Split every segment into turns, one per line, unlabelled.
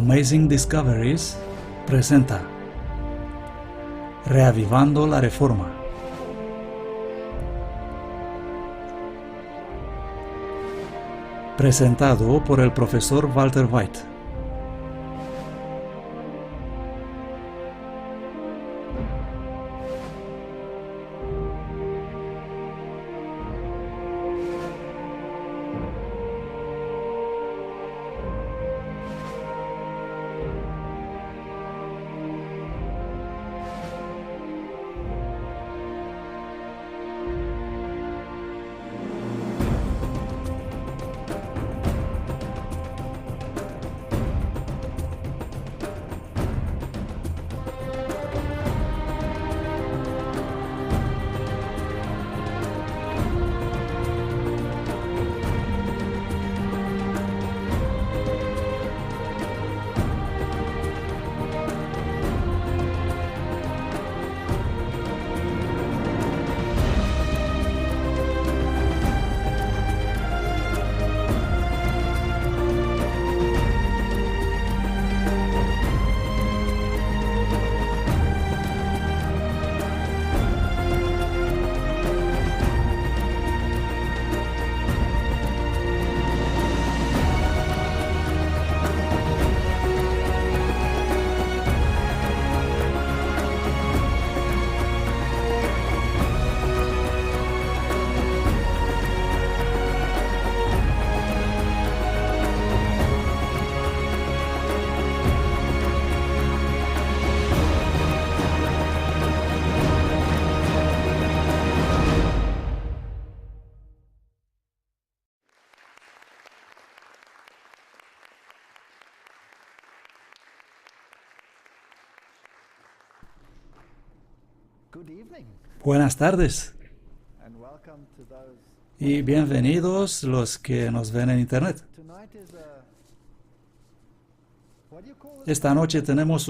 Amazing Discoveries presenta Reavivando la Reforma. Presentado por el profesor Walter White. Buenas tardes y bienvenidos los que nos ven en internet. Esta noche tenemos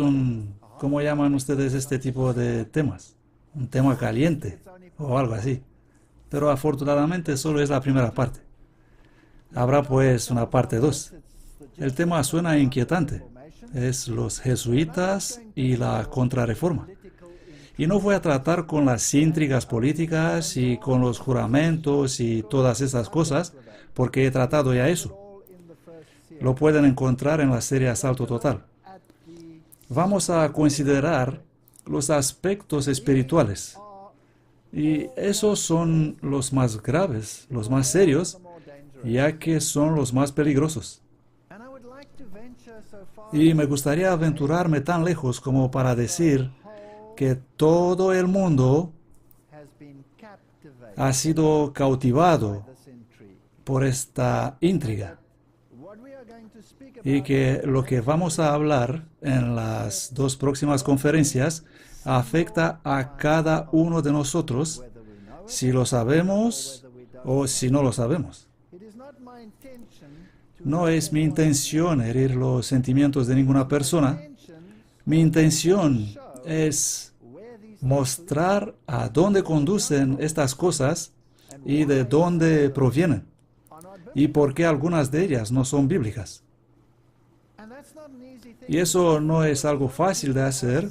¿cómo llaman ustedes este tipo de temas? Un tema caliente o algo así. Pero afortunadamente solo es la primera parte. Habrá pues una parte 2. El tema suena inquietante. Es los jesuitas y la contrarreforma. Y no voy a tratar con las intrigas políticas y con los juramentos y todas esas cosas, porque he tratado ya eso. Lo pueden encontrar en la serie Asalto Total. Vamos a considerar los aspectos espirituales. Y esos son los más graves, los más serios, ya que son los más peligrosos. Y me gustaría aventurarme tan lejos como para decir que todo el mundo ha sido cautivado por esta intriga y que lo que vamos a hablar en las 2 próximas conferencias afecta a cada uno de nosotros, si lo sabemos o si no lo sabemos. No es mi intención herir los sentimientos de ninguna persona. Mi intención es mostrar a dónde conducen estas cosas y de dónde provienen y por qué algunas de ellas no son bíblicas. Y eso no es algo fácil de hacer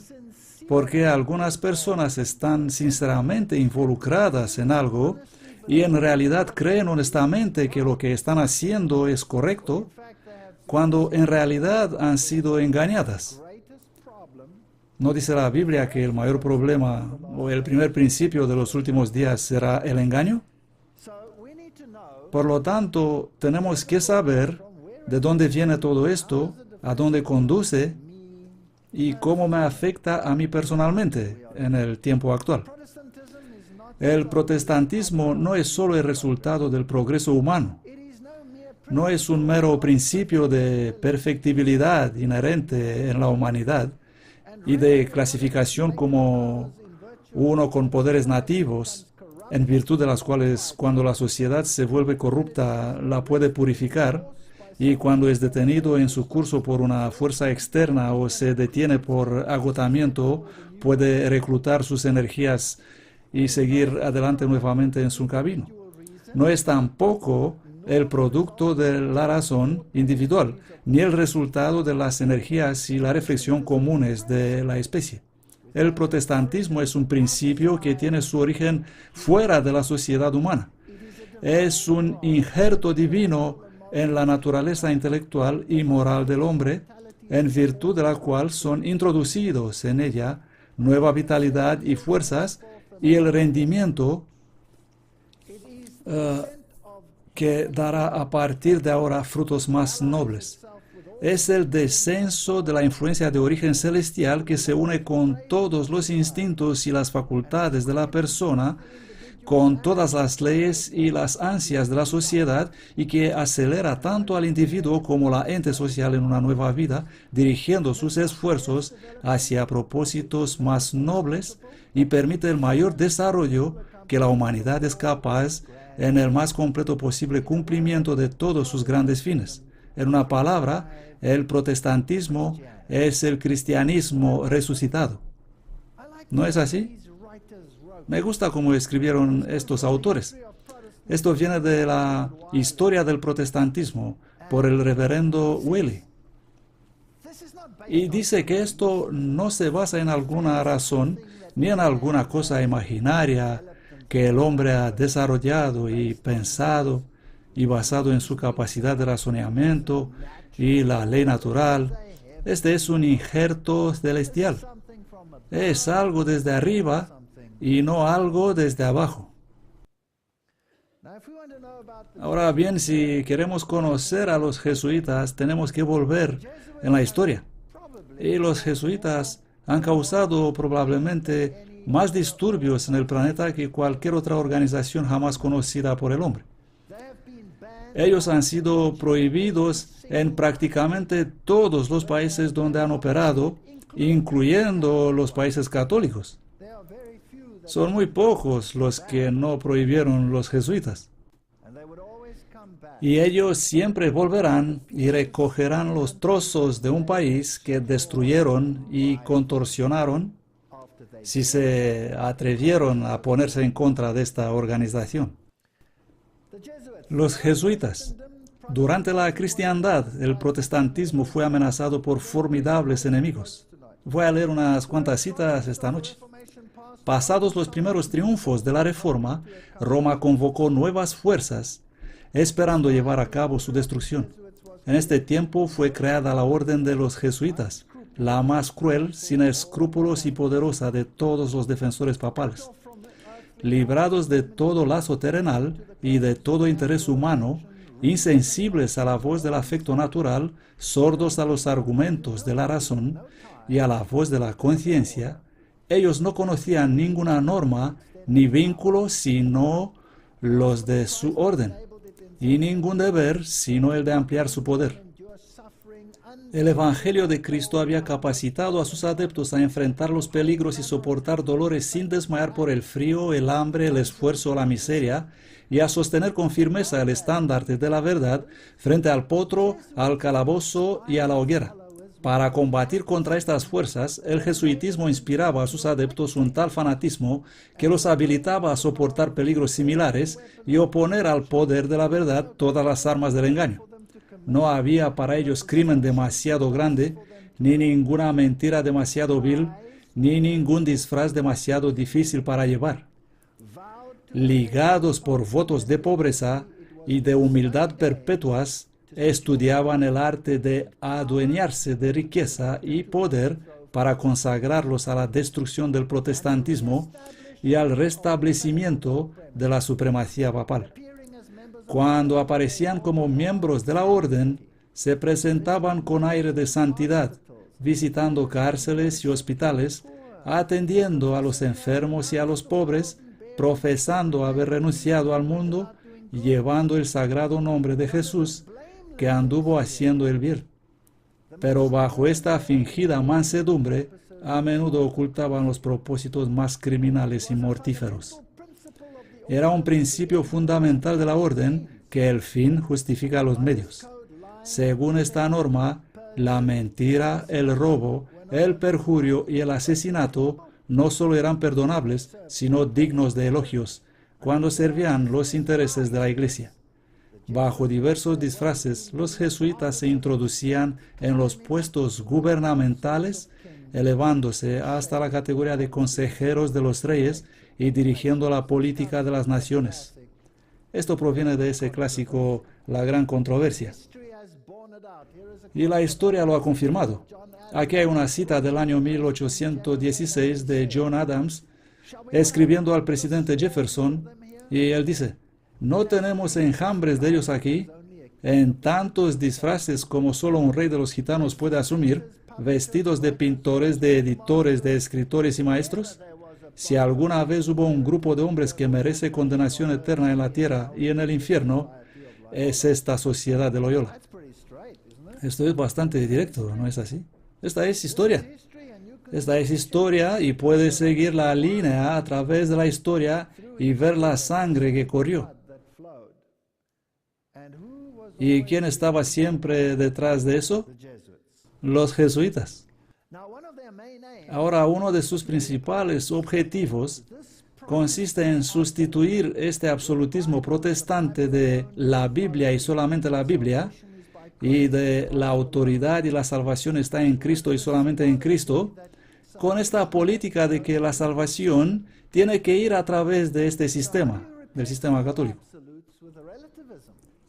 porque algunas personas están sinceramente involucradas en algo y en realidad creen honestamente que lo que están haciendo es correcto cuando en realidad han sido engañadas. ¿No dice la Biblia que el mayor problema o el primer principio de los últimos días será el engaño? Por lo tanto, tenemos que saber de dónde viene todo esto, a dónde conduce y cómo me afecta a mí personalmente en el tiempo actual. El protestantismo no es solo el resultado del progreso humano. No es un mero principio de perfectibilidad inherente en la humanidad y de clasificación como uno con poderes nativos, en virtud de las cuales cuando la sociedad se vuelve corrupta la puede purificar, y cuando es detenido en su curso por una fuerza externa o se detiene por agotamiento, puede reclutar sus energías y seguir adelante nuevamente en su camino. No es tampoco el producto de la razón individual, ni el resultado de las energías y la reflexión comunes de la especie. El protestantismo es un principio que tiene su origen fuera de la sociedad humana. Es un injerto divino en la naturaleza intelectual y moral del hombre, en virtud de la cual son introducidos en ella nueva vitalidad y fuerzas y el rendimiento que dará a partir de ahora frutos más nobles. Es el descenso de la influencia de origen celestial que se une con todos los instintos y las facultades de la persona, con todas las leyes y las ansias de la sociedad, y que acelera tanto al individuo como la ente social en una nueva vida, dirigiendo sus esfuerzos hacia propósitos más nobles, y permite el mayor desarrollo que la humanidad es capaz en el más completo posible cumplimiento de todos sus grandes fines. En una palabra, el protestantismo es el cristianismo resucitado. ¿No es así? Me gusta cómo escribieron estos autores. Esto viene de la historia del protestantismo por el reverendo Wiley. Y dice que esto no se basa en alguna razón ni en alguna cosa imaginaria que el hombre ha desarrollado y pensado y basado en su capacidad de razonamiento y la ley natural. Este es un injerto celestial. Es algo desde arriba y no algo desde abajo. Ahora bien, si queremos conocer a los jesuitas, tenemos que volver en la historia. Y los jesuitas han causado probablemente más disturbios en el planeta que cualquier otra organización jamás conocida por el hombre. Ellos han sido prohibidos en prácticamente todos los países donde han operado, incluyendo los países católicos. Son muy pocos los que no prohibieron los jesuitas. Y ellos siempre volverán y recogerán los trozos de un país que destruyeron y contorsionaron si se atrevieron a ponerse en contra de esta organización. Los jesuitas. Durante la cristiandad, el protestantismo fue amenazado por formidables enemigos. Voy a leer unas cuantas citas esta noche. Pasados los primeros triunfos de la Reforma, Roma convocó nuevas fuerzas, esperando llevar a cabo su destrucción. En este tiempo fue creada la Orden de los Jesuitas, la más cruel, sin escrúpulos y poderosa de todos los defensores papales. Librados de todo lazo terrenal y de todo interés humano, insensibles a la voz del afecto natural, sordos a los argumentos de la razón y a la voz de la conciencia, ellos no conocían ninguna norma ni vínculo sino los de su orden, y ningún deber sino el de ampliar su poder. El Evangelio de Cristo había capacitado a sus adeptos a enfrentar los peligros y soportar dolores sin desmayar por el frío, el hambre, el esfuerzo o la miseria, y a sostener con firmeza el estandarte de la verdad frente al potro, al calabozo y a la hoguera. Para combatir contra estas fuerzas, el jesuitismo inspiraba a sus adeptos un tal fanatismo que los habilitaba a soportar peligros similares y oponer al poder de la verdad todas las armas del engaño. No había para ellos crimen demasiado grande, ni ninguna mentira demasiado vil, ni ningún disfraz demasiado difícil para llevar. Ligados por votos de pobreza y de humildad perpetuas, estudiaban el arte de adueñarse de riqueza y poder para consagrarlos a la destrucción del protestantismo y al restablecimiento de la supremacía papal. Cuando aparecían como miembros de la orden, se presentaban con aire de santidad, visitando cárceles y hospitales, atendiendo a los enfermos y a los pobres, profesando haber renunciado al mundo y llevando el sagrado nombre de Jesús, que anduvo haciendo el bien. Pero bajo esta fingida mansedumbre, a menudo ocultaban los propósitos más criminales y mortíferos. Era un principio fundamental de la orden que el fin justifica los medios. Según esta norma, la mentira, el robo, el perjurio y el asesinato no solo eran perdonables, sino dignos de elogios, cuando servían los intereses de la Iglesia. Bajo diversos disfraces, los jesuitas se introducían en los puestos gubernamentales, elevándose hasta la categoría de consejeros de los reyes y dirigiendo la política de las naciones. Esto proviene de ese clásico La Gran Controversia. Y la historia lo ha confirmado. Aquí hay una cita del año 1816 de John Adams, escribiendo al presidente Jefferson, y él dice: «No tenemos enjambres de ellos aquí, en tantos disfraces como solo un rey de los gitanos puede asumir, vestidos de pintores, de editores, de escritores y maestros. Si alguna vez hubo un grupo de hombres que merece condenación eterna en la tierra y en el infierno, es esta sociedad de Loyola». Esto es bastante directo, ¿no es así? Esta es historia. Esta es historia y puedes seguir la línea a través de la historia y ver la sangre que corrió. ¿Y quién estaba siempre detrás de eso? Los jesuitas. Ahora, uno de sus principales objetivos consiste en sustituir este absolutismo protestante de la Biblia y solamente la Biblia, y de la autoridad y la salvación está en Cristo y solamente en Cristo, con esta política de que la salvación tiene que ir a través de este sistema, del sistema católico.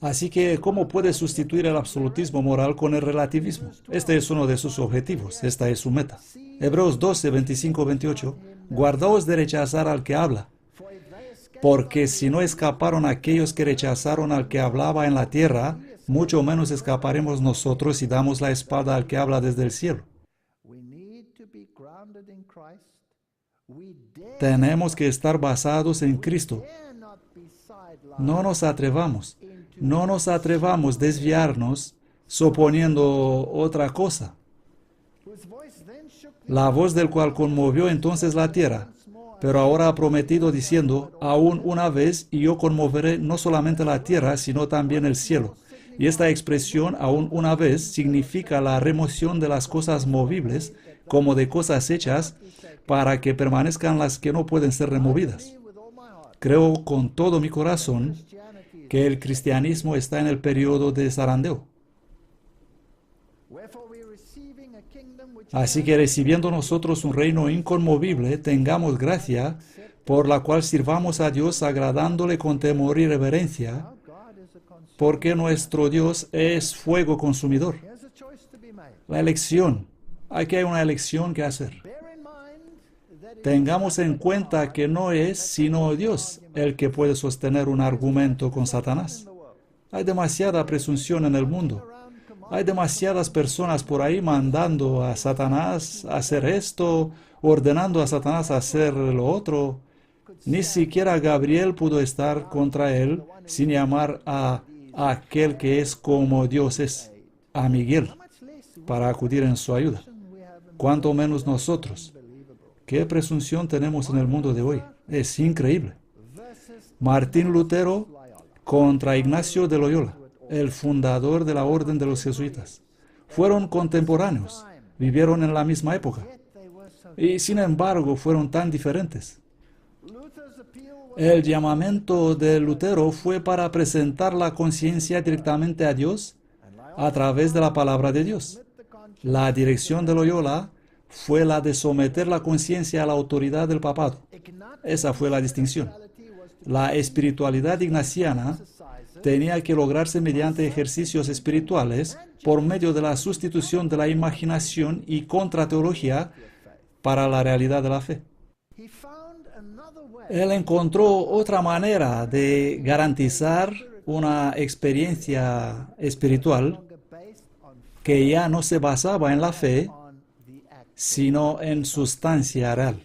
Así que, ¿cómo puede sustituir el absolutismo moral con el relativismo? Este es uno de sus objetivos, esta es su meta. Hebreos 12, 25, 28. Guardaos de rechazar al que habla, porque si no escaparon aquellos que rechazaron al que hablaba en la tierra, mucho menos escaparemos nosotros si damos la espalda al que habla desde el cielo. Tenemos que estar basados en Cristo. No nos atrevamos a desviarnos suponiendo otra cosa. La voz del cual conmovió entonces la tierra, pero ahora ha prometido diciendo: aún una vez, y yo conmoveré no solamente la tierra, sino también el cielo. Y esta expresión, aún una vez, significa la remoción de las cosas movibles, como de cosas hechas, para que permanezcan las que no pueden ser removidas. Creo con todo mi corazón que el cristianismo está en el periodo de zarandeo. Así que recibiendo nosotros un reino inconmovible, tengamos gracia, por la cual sirvamos a Dios agradándole con temor y reverencia, porque nuestro Dios es fuego consumidor. La elección. Aquí hay una elección que hacer. Tengamos en cuenta que no es sino Dios el que puede sostener un argumento con Satanás. Hay demasiada presunción en el mundo. Hay demasiadas personas por ahí mandando a Satanás a hacer esto, ordenando a Satanás a hacer lo otro. Ni siquiera Gabriel pudo estar contra él sin llamar a aquel que es como Dios es, a Miguel, para acudir en su ayuda. Cuanto menos nosotros. ¿Qué presunción tenemos en el mundo de hoy? Es increíble. Martín Lutero contra Ignacio de Loyola, el fundador de la Orden de los Jesuitas. Fueron contemporáneos, vivieron en la misma época, y sin embargo fueron tan diferentes. El llamamiento de Lutero fue para presentar la conciencia directamente a Dios a través de la palabra de Dios. La dirección de Loyola fue la de someter la conciencia a la autoridad del papado. Esa fue la distinción. La espiritualidad ignaciana tenía que lograrse mediante ejercicios espirituales por medio de la sustitución de la imaginación y contrateología para la realidad de la fe. Él encontró otra manera de garantizar una experiencia espiritual que ya no se basaba en la fe, sino en sustancia real.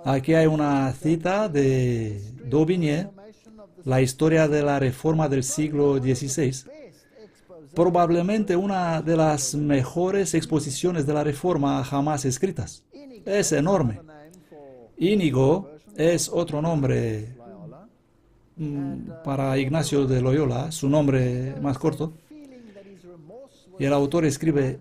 Aquí hay una cita de Daubigné, la historia de la Reforma del siglo XVI, probablemente una de las mejores exposiciones de la Reforma jamás escritas. Es enorme. Íñigo es otro nombre para Ignacio de Loyola, su nombre más corto. Y el autor escribe: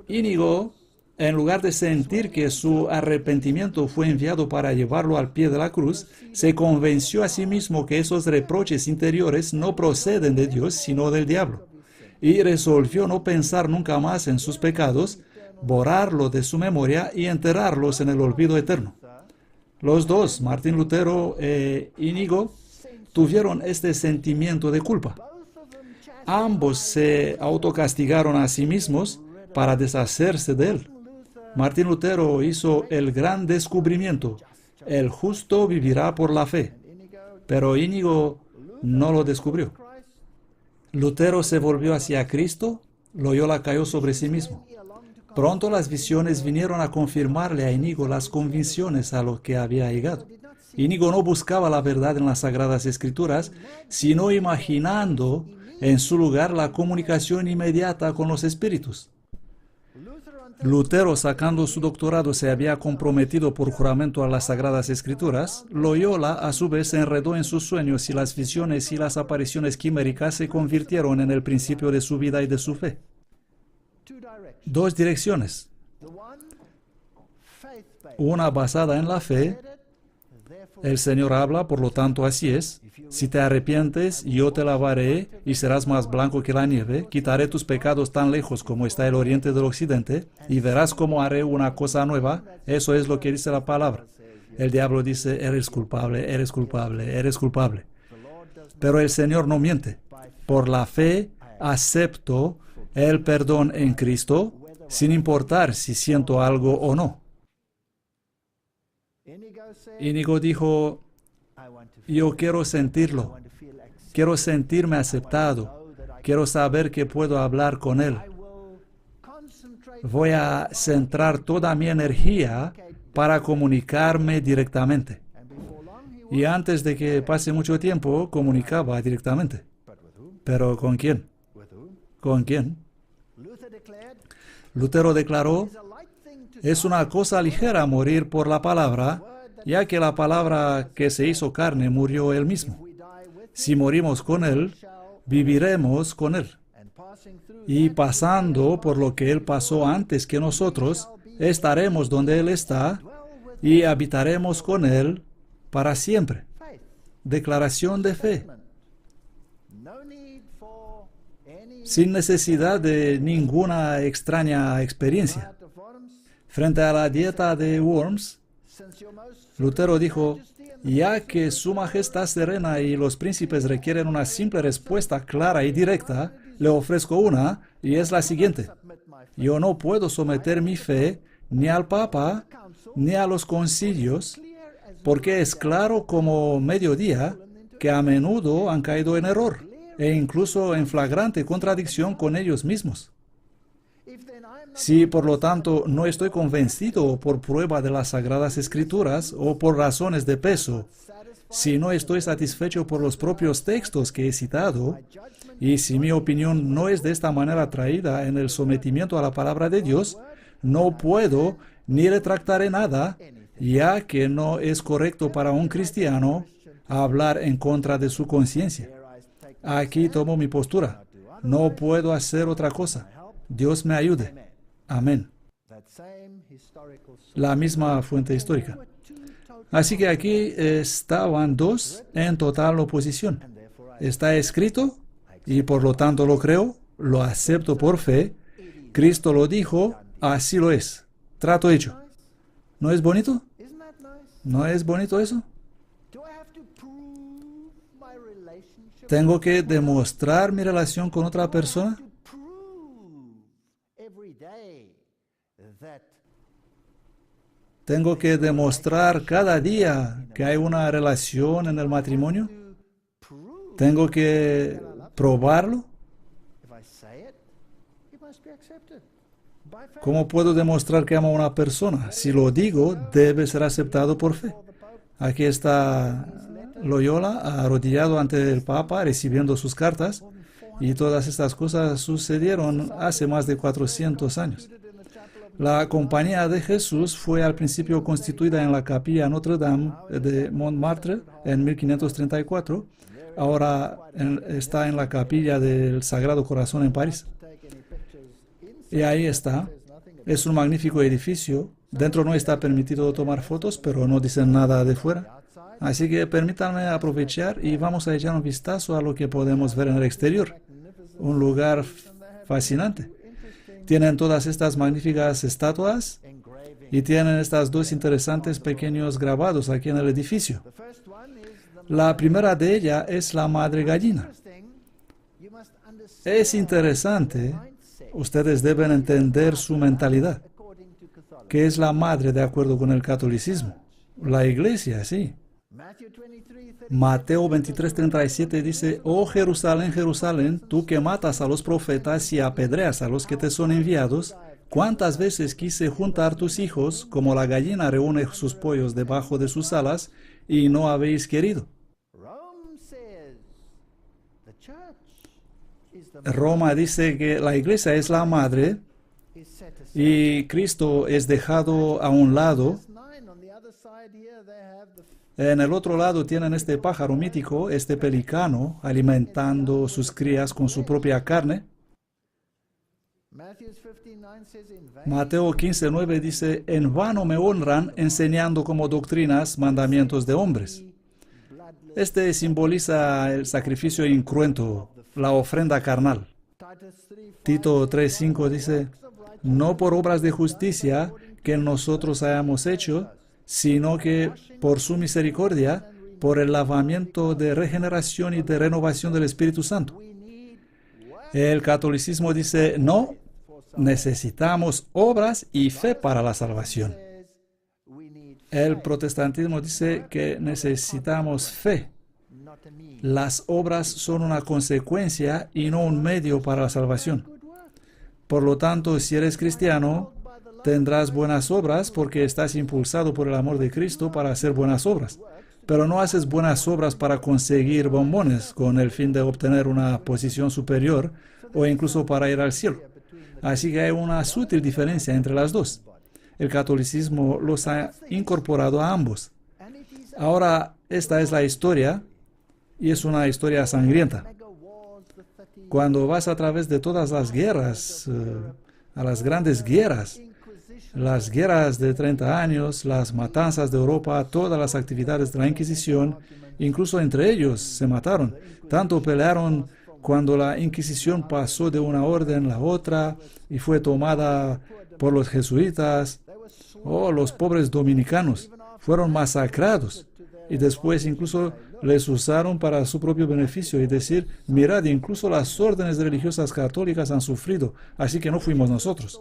Íñigo En lugar de sentir que su arrepentimiento fue enviado para llevarlo al pie de la cruz, se convenció a sí mismo que esos reproches interiores no proceden de Dios, sino del diablo, y resolvió no pensar nunca más en sus pecados, borrarlo de su memoria y enterrarlos en el olvido eterno. Los dos, Martín Lutero e Íñigo, tuvieron este sentimiento de culpa. Ambos se autocastigaron a sí mismos para deshacerse de él. Martín Lutero hizo el gran descubrimiento: el justo vivirá por la fe. Pero Íñigo no lo descubrió. Lutero se volvió hacia Cristo, Loyola cayó sobre sí mismo. Pronto las visiones vinieron a confirmarle a Íñigo las convicciones a lo que había llegado. Íñigo no buscaba la verdad en las Sagradas Escrituras, sino imaginando en su lugar la comunicación inmediata con los espíritus. Lutero, sacando su doctorado, se había comprometido por juramento a las Sagradas Escrituras. Loyola, a su vez, se enredó en sus sueños y las visiones y las apariciones quiméricas se convirtieron en el principio de su vida y de su fe. Dos direcciones. Una basada en la fe. El Señor habla, por lo tanto así es. Si te arrepientes, yo te lavaré y serás más blanco que la nieve. Quitaré tus pecados tan lejos como está el oriente del occidente y verás cómo haré una cosa nueva. Eso es lo que dice la palabra. El diablo dice: eres culpable, eres culpable, eres culpable. Pero el Señor no miente. Por la fe acepto el perdón en Cristo, sin importar si siento algo o no. Íñigo dijo: yo quiero sentirlo, quiero sentirme aceptado, quiero saber que puedo hablar con Él. Voy a centrar toda mi energía para comunicarme directamente. Y antes de que pase mucho tiempo, comunicaba directamente. ¿Pero con quién? ¿Con quién? Lutero declaró: es una cosa ligera morir por la palabra, ya que la palabra que se hizo carne murió Él mismo. Si morimos con Él, viviremos con Él. Y pasando por lo que Él pasó antes que nosotros, estaremos donde Él está y habitaremos con Él para siempre. Declaración de fe. Sin necesidad de ninguna extraña experiencia. Frente a la dieta de Worms, Lutero dijo: ya que Su Majestad Serena y los príncipes requieren una simple respuesta clara y directa, le ofrezco una, y es la siguiente: yo no puedo someter mi fe ni al Papa ni a los concilios, porque es claro como mediodía que a menudo han caído en error e incluso en flagrante contradicción con ellos mismos. Si, por lo tanto, no estoy convencido por prueba de las Sagradas Escrituras o por razones de peso, si no estoy satisfecho por los propios textos que he citado, y si mi opinión no es de esta manera traída en el sometimiento a la palabra de Dios, no puedo ni retractaré nada, ya que no es correcto para un cristiano hablar en contra de su conciencia. Aquí tomo mi postura. No puedo hacer otra cosa. Dios me ayude. Amén. La misma fuente histórica. Así que aquí estaban dos en total oposición. Está escrito y por lo tanto lo creo, lo acepto por fe. Cristo lo dijo, así lo es. Trato hecho. ¿No es bonito? ¿No es bonito eso? ¿Tengo que demostrar mi relación con otra persona? ¿Tengo que demostrar cada día que hay una relación en el matrimonio? ¿Tengo que probarlo? ¿Cómo puedo demostrar que amo a una persona? Si lo digo, debe ser aceptado por fe. Aquí está Loyola arrodillado ante el Papa recibiendo sus cartas, y todas estas cosas sucedieron hace más de 400 años. La Compañía de Jesús fue al principio constituida en la capilla Notre Dame de Montmartre en 1534. Ahora está en la capilla del Sagrado Corazón en París. Y ahí está. Es un magnífico edificio. Dentro no está permitido tomar fotos, pero no dicen nada de fuera. Así que permítanme aprovechar y vamos a echar un vistazo a lo que podemos ver en el exterior. Un lugar fascinante. Tienen todas estas magníficas estatuas y tienen estas dos interesantes pequeños grabados aquí en el edificio. La primera de ellas es la madre gallina. Es interesante. Ustedes deben entender su mentalidad, que es la madre de acuerdo con el catolicismo. La iglesia, sí. Mateo 23:37 dice: Oh Jerusalén, Jerusalén, tú que matas a los profetas y apedreas a los que te son enviados, ¿cuántas veces quise juntar tus hijos como la gallina reúne sus pollos debajo de sus alas y no habéis querido? Roma dice que la iglesia es la madre y Cristo es dejado a un lado. En el otro lado tienen este pájaro mítico, este pelicano, alimentando sus crías con su propia carne. Mateo 15:9 dice: En vano me honran enseñando como doctrinas mandamientos de hombres. Este simboliza el sacrificio incruento, la ofrenda carnal. Tito 3:5 dice: No por obras de justicia que nosotros hayamos hecho, sino que por su misericordia, por el lavamiento de regeneración y de renovación del Espíritu Santo. El catolicismo dice: no, necesitamos obras y fe para la salvación. El protestantismo dice que necesitamos fe. Las obras son una consecuencia y no un medio para la salvación. Por lo tanto, si eres cristiano, tendrás buenas obras porque estás impulsado por el amor de Cristo para hacer buenas obras. Pero no haces buenas obras para conseguir bombones con el fin de obtener una posición superior o incluso para ir al cielo. Así que hay una sutil diferencia entre las dos. El catolicismo los ha incorporado a ambos. Ahora, esta es la historia y es una historia sangrienta. Cuando vas a través de todas las guerras, a las grandes guerras, las guerras de 30 años, las matanzas de Europa, todas las actividades de la Inquisición, incluso entre ellos se mataron. Tanto pelearon cuando la Inquisición pasó de una orden a la otra y fue tomada por los jesuitas. Oh, los pobres dominicanos fueron masacrados y después incluso les usaron para su propio beneficio y decir: mirad, incluso las órdenes religiosas católicas han sufrido, así que no fuimos nosotros.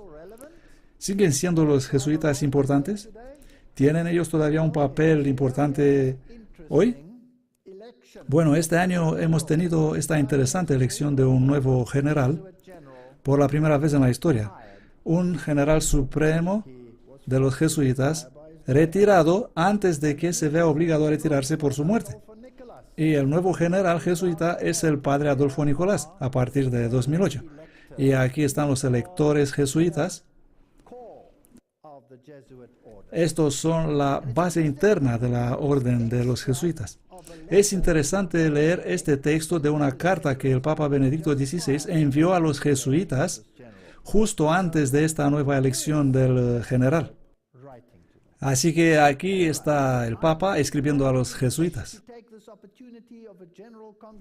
¿Siguen siendo los jesuitas importantes? ¿Tienen ellos todavía un papel importante hoy? Bueno, este año hemos tenido esta interesante elección de un nuevo general por la primera vez en la historia. Un general supremo de los jesuitas retirado antes de que se vea obligado a retirarse por su muerte. Y el nuevo general jesuita es el padre Adolfo Nicolás a partir de 2008. Y aquí están los electores jesuitas. Estos son la base interna de la orden de los jesuitas. Es interesante leer este texto de una carta que el Papa Benedicto XVI envió a los jesuitas justo antes de esta nueva elección del general. Así que aquí está el Papa escribiendo a los jesuitas.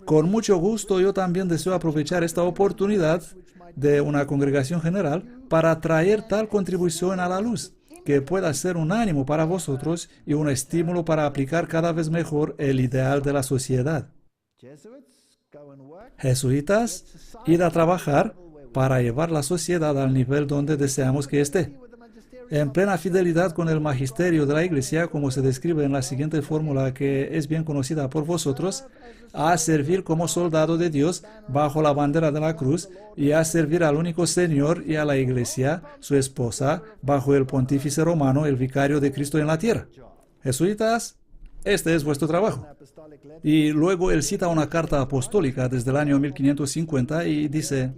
Con mucho gusto, yo también deseo aprovechar esta oportunidad de una congregación general para traer tal contribución a la luz, que pueda ser un ánimo para vosotros y un estímulo para aplicar cada vez mejor el ideal de la sociedad. Jesuitas, id a trabajar para llevar la sociedad al nivel donde deseamos que esté, en plena fidelidad con el magisterio de la Iglesia, como se describe en la siguiente fórmula que es bien conocida por vosotros: a servir como soldado de Dios bajo la bandera de la cruz y a servir al único Señor y a la Iglesia, su esposa, bajo el pontífice romano, el vicario de Cristo en la tierra. Jesuitas, este es vuestro trabajo. Y luego él cita una carta apostólica desde el año 1550 y dice: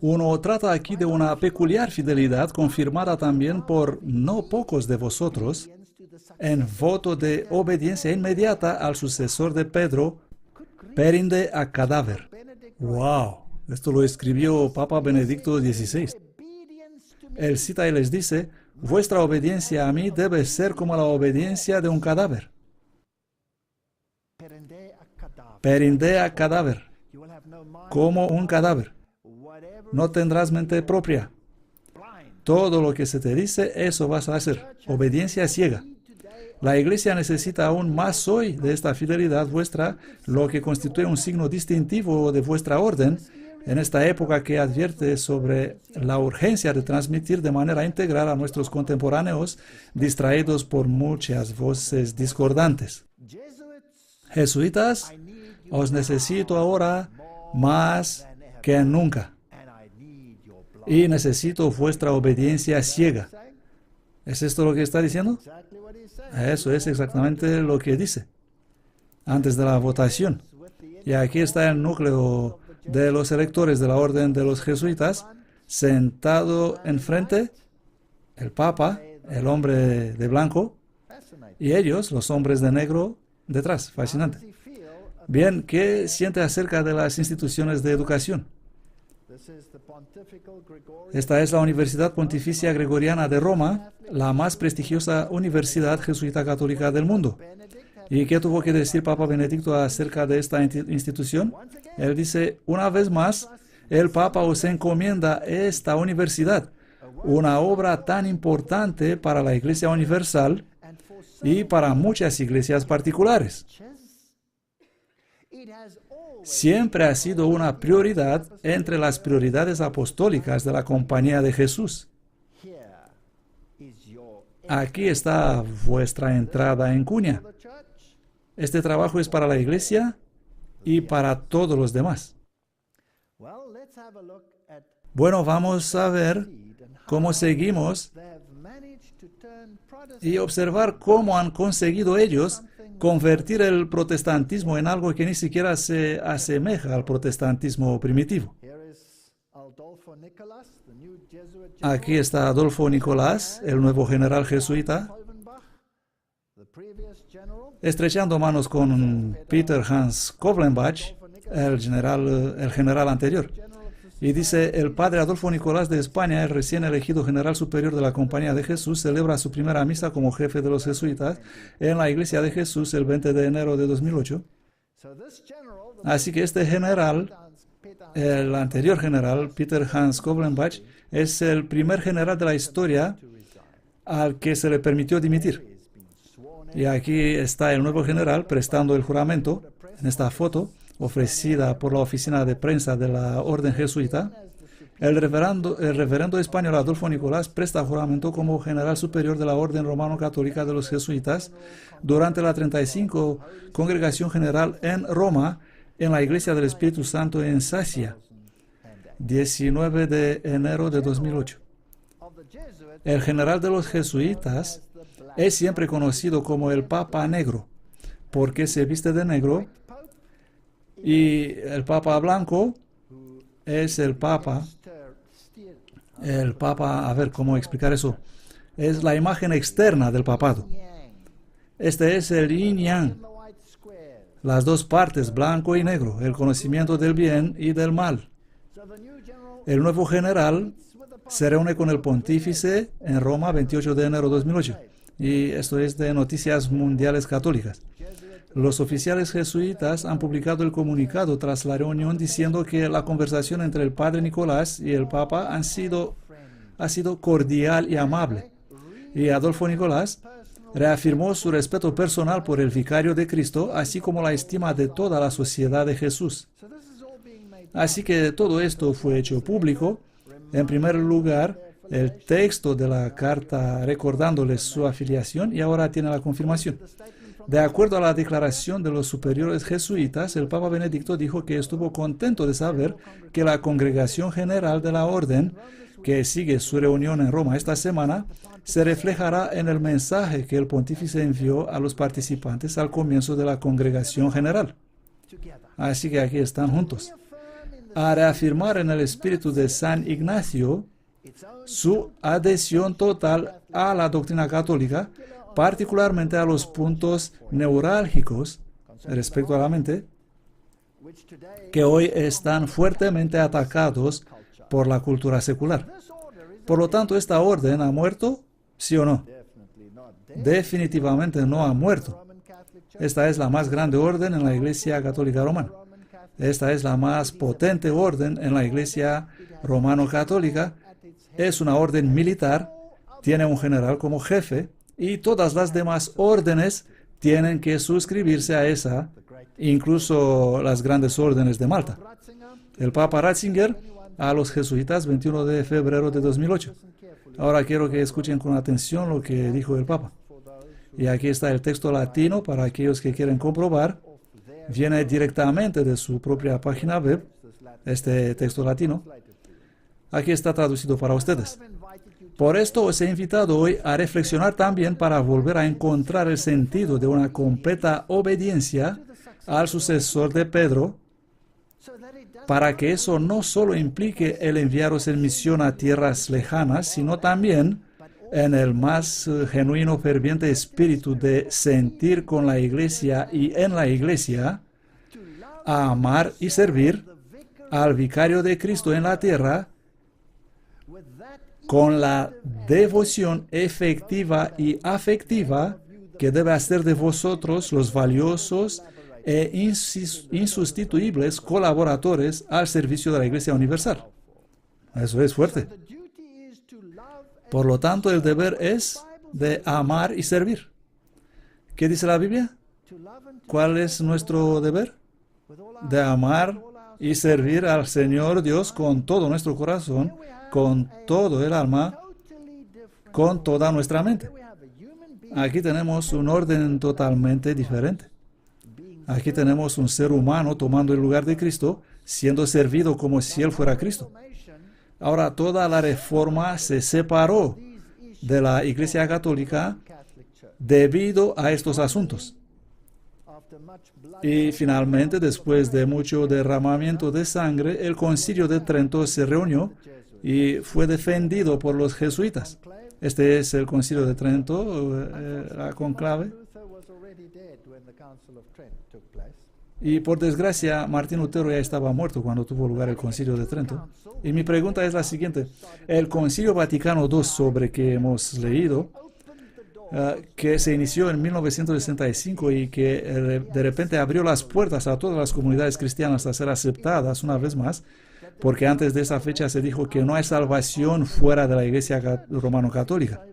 uno trata aquí de una peculiar fidelidad confirmada también por no pocos de vosotros en voto de obediencia inmediata al sucesor de Pedro, perinde a cadáver. ¡Wow! Esto lo escribió Papa Benedicto XVI. Él cita y les dice, vuestra obediencia a mí debe ser como la obediencia de un cadáver. Perindea cadáver, como un cadáver. No tendrás mente propia. Todo lo que se te dice, eso vas a hacer. Obediencia ciega. La Iglesia necesita aún más hoy de esta fidelidad vuestra, lo que constituye un signo distintivo de vuestra orden, en esta época que advierte sobre la urgencia de transmitir de manera integral a nuestros contemporáneos, distraídos por muchas voces discordantes. Jesuitas, os necesito ahora más que nunca. Y necesito vuestra obediencia ciega. ¿Es esto lo que está diciendo? Eso es exactamente lo que dice. Antes de la votación. Y aquí está el núcleo de los electores de la orden de los jesuitas, sentado enfrente, el Papa, el hombre de blanco, y ellos, los hombres de negro, detrás. Fascinante. Bien, ¿qué siente acerca de las instituciones de educación? Esta es la Universidad Pontificia Gregoriana de Roma, la más prestigiosa universidad jesuita católica del mundo. ¿Y qué tuvo que decir Papa Benedicto acerca de esta institución? Él dice, una vez más, el Papa os encomienda esta universidad, una obra tan importante para la Iglesia Universal y para muchas iglesias particulares. Siempre ha sido una prioridad entre las prioridades apostólicas de la Compañía de Jesús. Aquí está vuestra entrada en cuña. Este trabajo es para la Iglesia y para todos los demás. Bueno, vamos a ver cómo seguimos y observar cómo han conseguido ellos convertir el protestantismo en algo que ni siquiera se asemeja al protestantismo primitivo. Aquí está Adolfo Nicolás, el nuevo general jesuita, estrechando manos con Peter Hans Koblenbach, el general anterior. Y dice, el padre Adolfo Nicolás de España, el recién elegido general superior de la Compañía de Jesús, celebra su primera misa como jefe de los jesuitas en la Iglesia de Jesús el 20 de enero de 2008. Así que este general, el anterior general, Peter Hans Koblenbach, es el primer general de la historia al que se le permitió dimitir. Y aquí está el nuevo general prestando el juramento en esta foto, ofrecida por la oficina de prensa de la Orden Jesuita. El reverendo español Adolfo Nicolás presta juramento como general superior de la Orden Romano-Católica de los Jesuitas durante la 35 Congregación General en Roma, en la Iglesia del Espíritu Santo en Sacia, 19 de enero de 2008. El general de los jesuitas es siempre conocido como el Papa Negro, porque se viste de negro. Y el Papa blanco es el Papa, a ver cómo explicar eso, es la imagen externa del papado. Este es el yin yang, las dos partes, blanco y negro, el conocimiento del bien y del mal. El nuevo general se reúne con el pontífice en Roma 28 de enero de 2008. Y esto es de Noticias Mundiales Católicas. Los oficiales jesuitas han publicado el comunicado tras la reunión diciendo que la conversación entre el padre Nicolás y el Papa ha sido cordial y amable. Y Adolfo Nicolás reafirmó su respeto personal por el vicario de Cristo, así como la estima de toda la sociedad de Jesús. Así que todo esto fue hecho público. En primer lugar, el texto de la carta recordándoles su afiliación, y ahora tiene la confirmación. De acuerdo a la declaración de los superiores jesuitas, el Papa Benedicto dijo que estuvo contento de saber que la Congregación General de la Orden, que sigue su reunión en Roma esta semana, se reflejará en el mensaje que el pontífice envió a los participantes al comienzo de la Congregación General. Así que aquí están juntos. A reafirmar en el espíritu de San Ignacio su adhesión total a la doctrina católica, particularmente a los puntos neurálgicos respecto a la mente, que hoy están fuertemente atacados por la cultura secular. Por lo tanto, ¿esta orden ha muerto? ¿Sí o no? Definitivamente no ha muerto. Esta es la más grande orden en la Iglesia Católica Romana. Esta es la más potente orden en la Iglesia Romano-Católica. Es una orden militar, tiene un general como jefe, y todas las demás órdenes tienen que suscribirse a esa, incluso las grandes órdenes de Malta. El Papa Ratzinger a los jesuitas 21 de febrero de 2008. Ahora quiero que escuchen con atención lo que dijo el Papa. Y aquí está el texto latino para aquellos que quieren comprobar. Viene directamente de su propia página web, este texto latino. Aquí está traducido para ustedes. Por esto os he invitado hoy a reflexionar también para volver a encontrar el sentido de una completa obediencia al sucesor de Pedro, para que eso no solo implique el enviaros en misión a tierras lejanas, sino también en el más genuino, ferviente espíritu de sentir con la Iglesia y en la Iglesia, a amar y servir al vicario de Cristo en la tierra, con la devoción efectiva y afectiva que debe hacer de vosotros los valiosos e insustituibles colaboradores al servicio de la Iglesia Universal. Eso es fuerte. Por lo tanto, el deber es de amar y servir. ¿Qué dice la Biblia? ¿Cuál es nuestro deber? De amar y servir al Señor Dios con todo nuestro corazón, con todo el alma, con toda nuestra mente. Aquí tenemos un orden totalmente diferente. Aquí tenemos un ser humano tomando el lugar de Cristo, siendo servido como si Él fuera Cristo. Ahora, toda la reforma se separó de la Iglesia Católica debido a estos asuntos. Y finalmente, después de mucho derramamiento de sangre, el Concilio de Trento se reunió y fue defendido por los jesuitas. Este es el Concilio de Trento, la conclave. Y por desgracia, Martín Lutero ya estaba muerto cuando tuvo lugar el Concilio de Trento. Y mi pregunta es la siguiente. El Concilio Vaticano II, sobre que hemos leído, que se inició en 1965 y que de repente abrió las puertas a todas las comunidades cristianas a ser aceptadas una vez más, porque antes de esa fecha se dijo que no hay salvación fuera de la Iglesia romano-católica.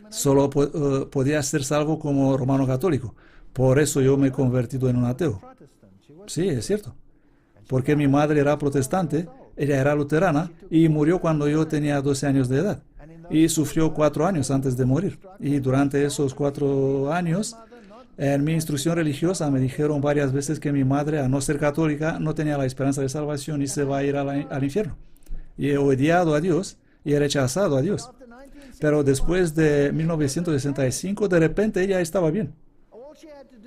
Solo podía ser salvo como romano-católico. Por eso yo me he convertido en un ateo. Sí, es cierto. Porque mi madre era protestante, ella era luterana y murió cuando yo tenía 12 años de edad. Y sufrió 4 años antes de morir. Y durante esos 4 años, en mi instrucción religiosa me dijeron varias veces que mi madre, a no ser católica, no tenía la esperanza de salvación y se va a ir al infierno. Y he odiado a Dios y he rechazado a Dios. Pero después de 1965, de repente ella estaba bien.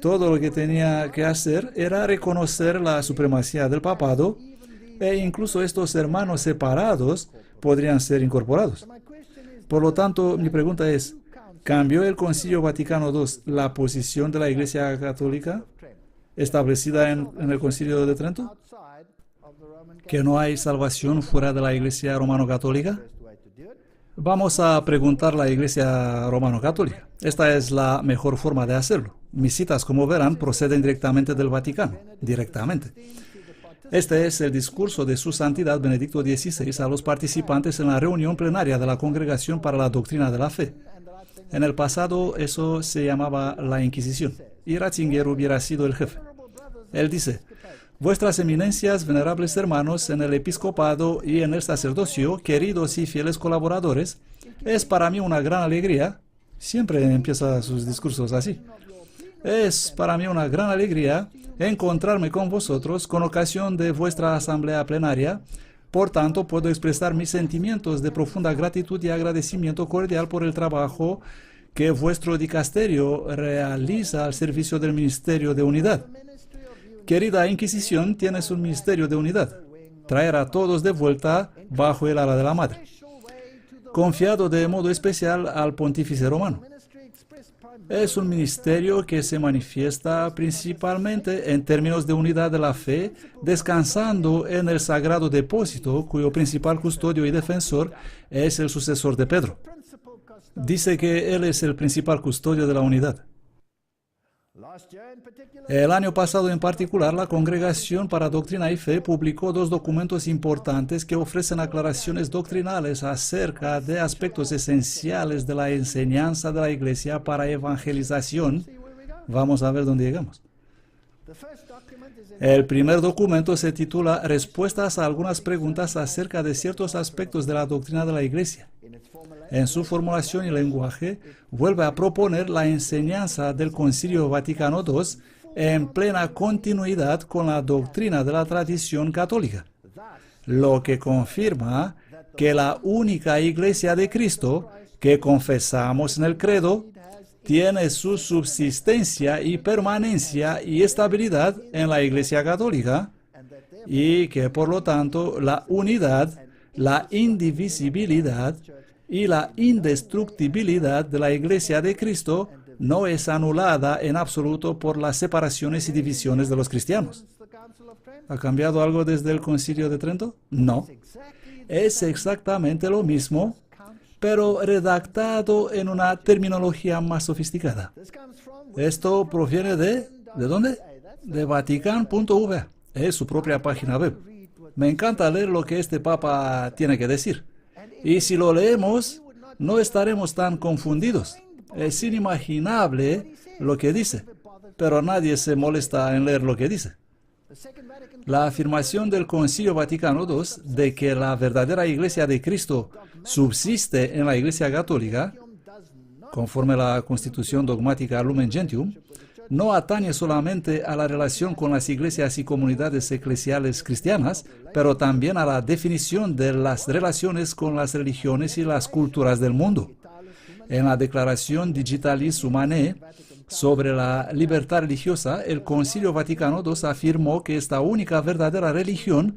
Todo lo que tenía que hacer era reconocer la supremacía del papado e incluso estos hermanos separados podrían ser incorporados. Por lo tanto, mi pregunta es, ¿cambió el Concilio Vaticano II la posición de la Iglesia Católica establecida en el Concilio de Trento? ¿Que no hay salvación fuera de la Iglesia Romano-Católica? Vamos a preguntar a la Iglesia Romano-Católica. Esta es la mejor forma de hacerlo. Mis citas, como verán, proceden directamente del Vaticano. Directamente. Este es el discurso de Su Santidad Benedicto XVI a los participantes en la reunión plenaria de la Congregación para la Doctrina de la Fe. En el pasado eso se llamaba la Inquisición, y Ratzinger hubiera sido el jefe. Él dice: Vuestras eminencias, venerables hermanos, en el episcopado y en el sacerdocio, queridos y fieles colaboradores, es para mí una gran alegría, siempre empieza sus discursos así, es para mí una gran alegría encontrarme con vosotros con ocasión de vuestra asamblea plenaria. Por tanto, puedo expresar mis sentimientos de profunda gratitud y agradecimiento cordial por el trabajo que vuestro dicasterio realiza al servicio del ministerio de unidad. Querida Inquisición, tienes un ministerio de unidad. Traer a todos de vuelta bajo el ala de la Madre. Confiado de modo especial al Pontífice Romano. Es un ministerio que se manifiesta principalmente en términos de unidad de la fe, descansando en el sagrado depósito, cuyo principal custodio y defensor es el sucesor de Pedro. Dice que él es el principal custodio de la unidad. El año pasado en particular, la Congregación para Doctrina y Fe publicó 2 documentos importantes que ofrecen aclaraciones doctrinales acerca de aspectos esenciales de la enseñanza de la Iglesia para evangelización. Vamos a ver dónde llegamos. El primer documento se titula Respuestas a algunas preguntas acerca de ciertos aspectos de la doctrina de la Iglesia. En su formulación y lenguaje, vuelve a proponer la enseñanza del Concilio Vaticano II en plena continuidad con la doctrina de la tradición católica, lo que confirma que la única Iglesia de Cristo que confesamos en el credo tiene su subsistencia y permanencia y estabilidad en la Iglesia católica y que, por lo tanto, la unidad, la indivisibilidad y la indestructibilidad de la Iglesia de Cristo no es anulada en absoluto por las separaciones y divisiones de los cristianos. ¿Ha cambiado algo desde el Concilio de Trento? No. Es exactamente lo mismo, pero redactado en una terminología más sofisticada. Esto proviene ¿de dónde? De Vatican.va. Es su propia página web. Me encanta leer lo que este Papa tiene que decir. Y si lo leemos, no estaremos tan confundidos. Es inimaginable lo que dice, pero nadie se molesta en leer lo que dice. La afirmación del Concilio Vaticano II de que la verdadera Iglesia de Cristo subsiste en la Iglesia Católica, conforme a la Constitución Dogmática Lumen Gentium, no atañe solamente a la relación con las iglesias y comunidades eclesiales cristianas, pero también a la definición de las relaciones con las religiones y las culturas del mundo. En la Declaración Digitalis Humanae sobre la libertad religiosa, el Concilio Vaticano II afirmó que esta única verdadera religión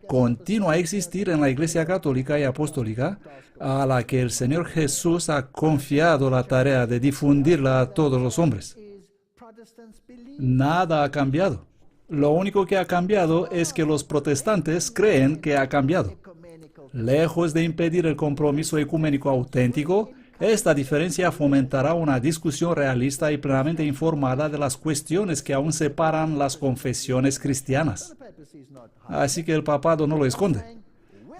continúa a existir en la Iglesia Católica y Apostólica, a la que el Señor Jesús ha confiado la tarea de difundirla a todos los hombres. Nada ha cambiado. Lo único que ha cambiado es que los protestantes creen que ha cambiado. Lejos de impedir el compromiso ecuménico auténtico, esta diferencia fomentará una discusión realista y plenamente informada de las cuestiones que aún separan las confesiones cristianas. Así que el papado no lo esconde.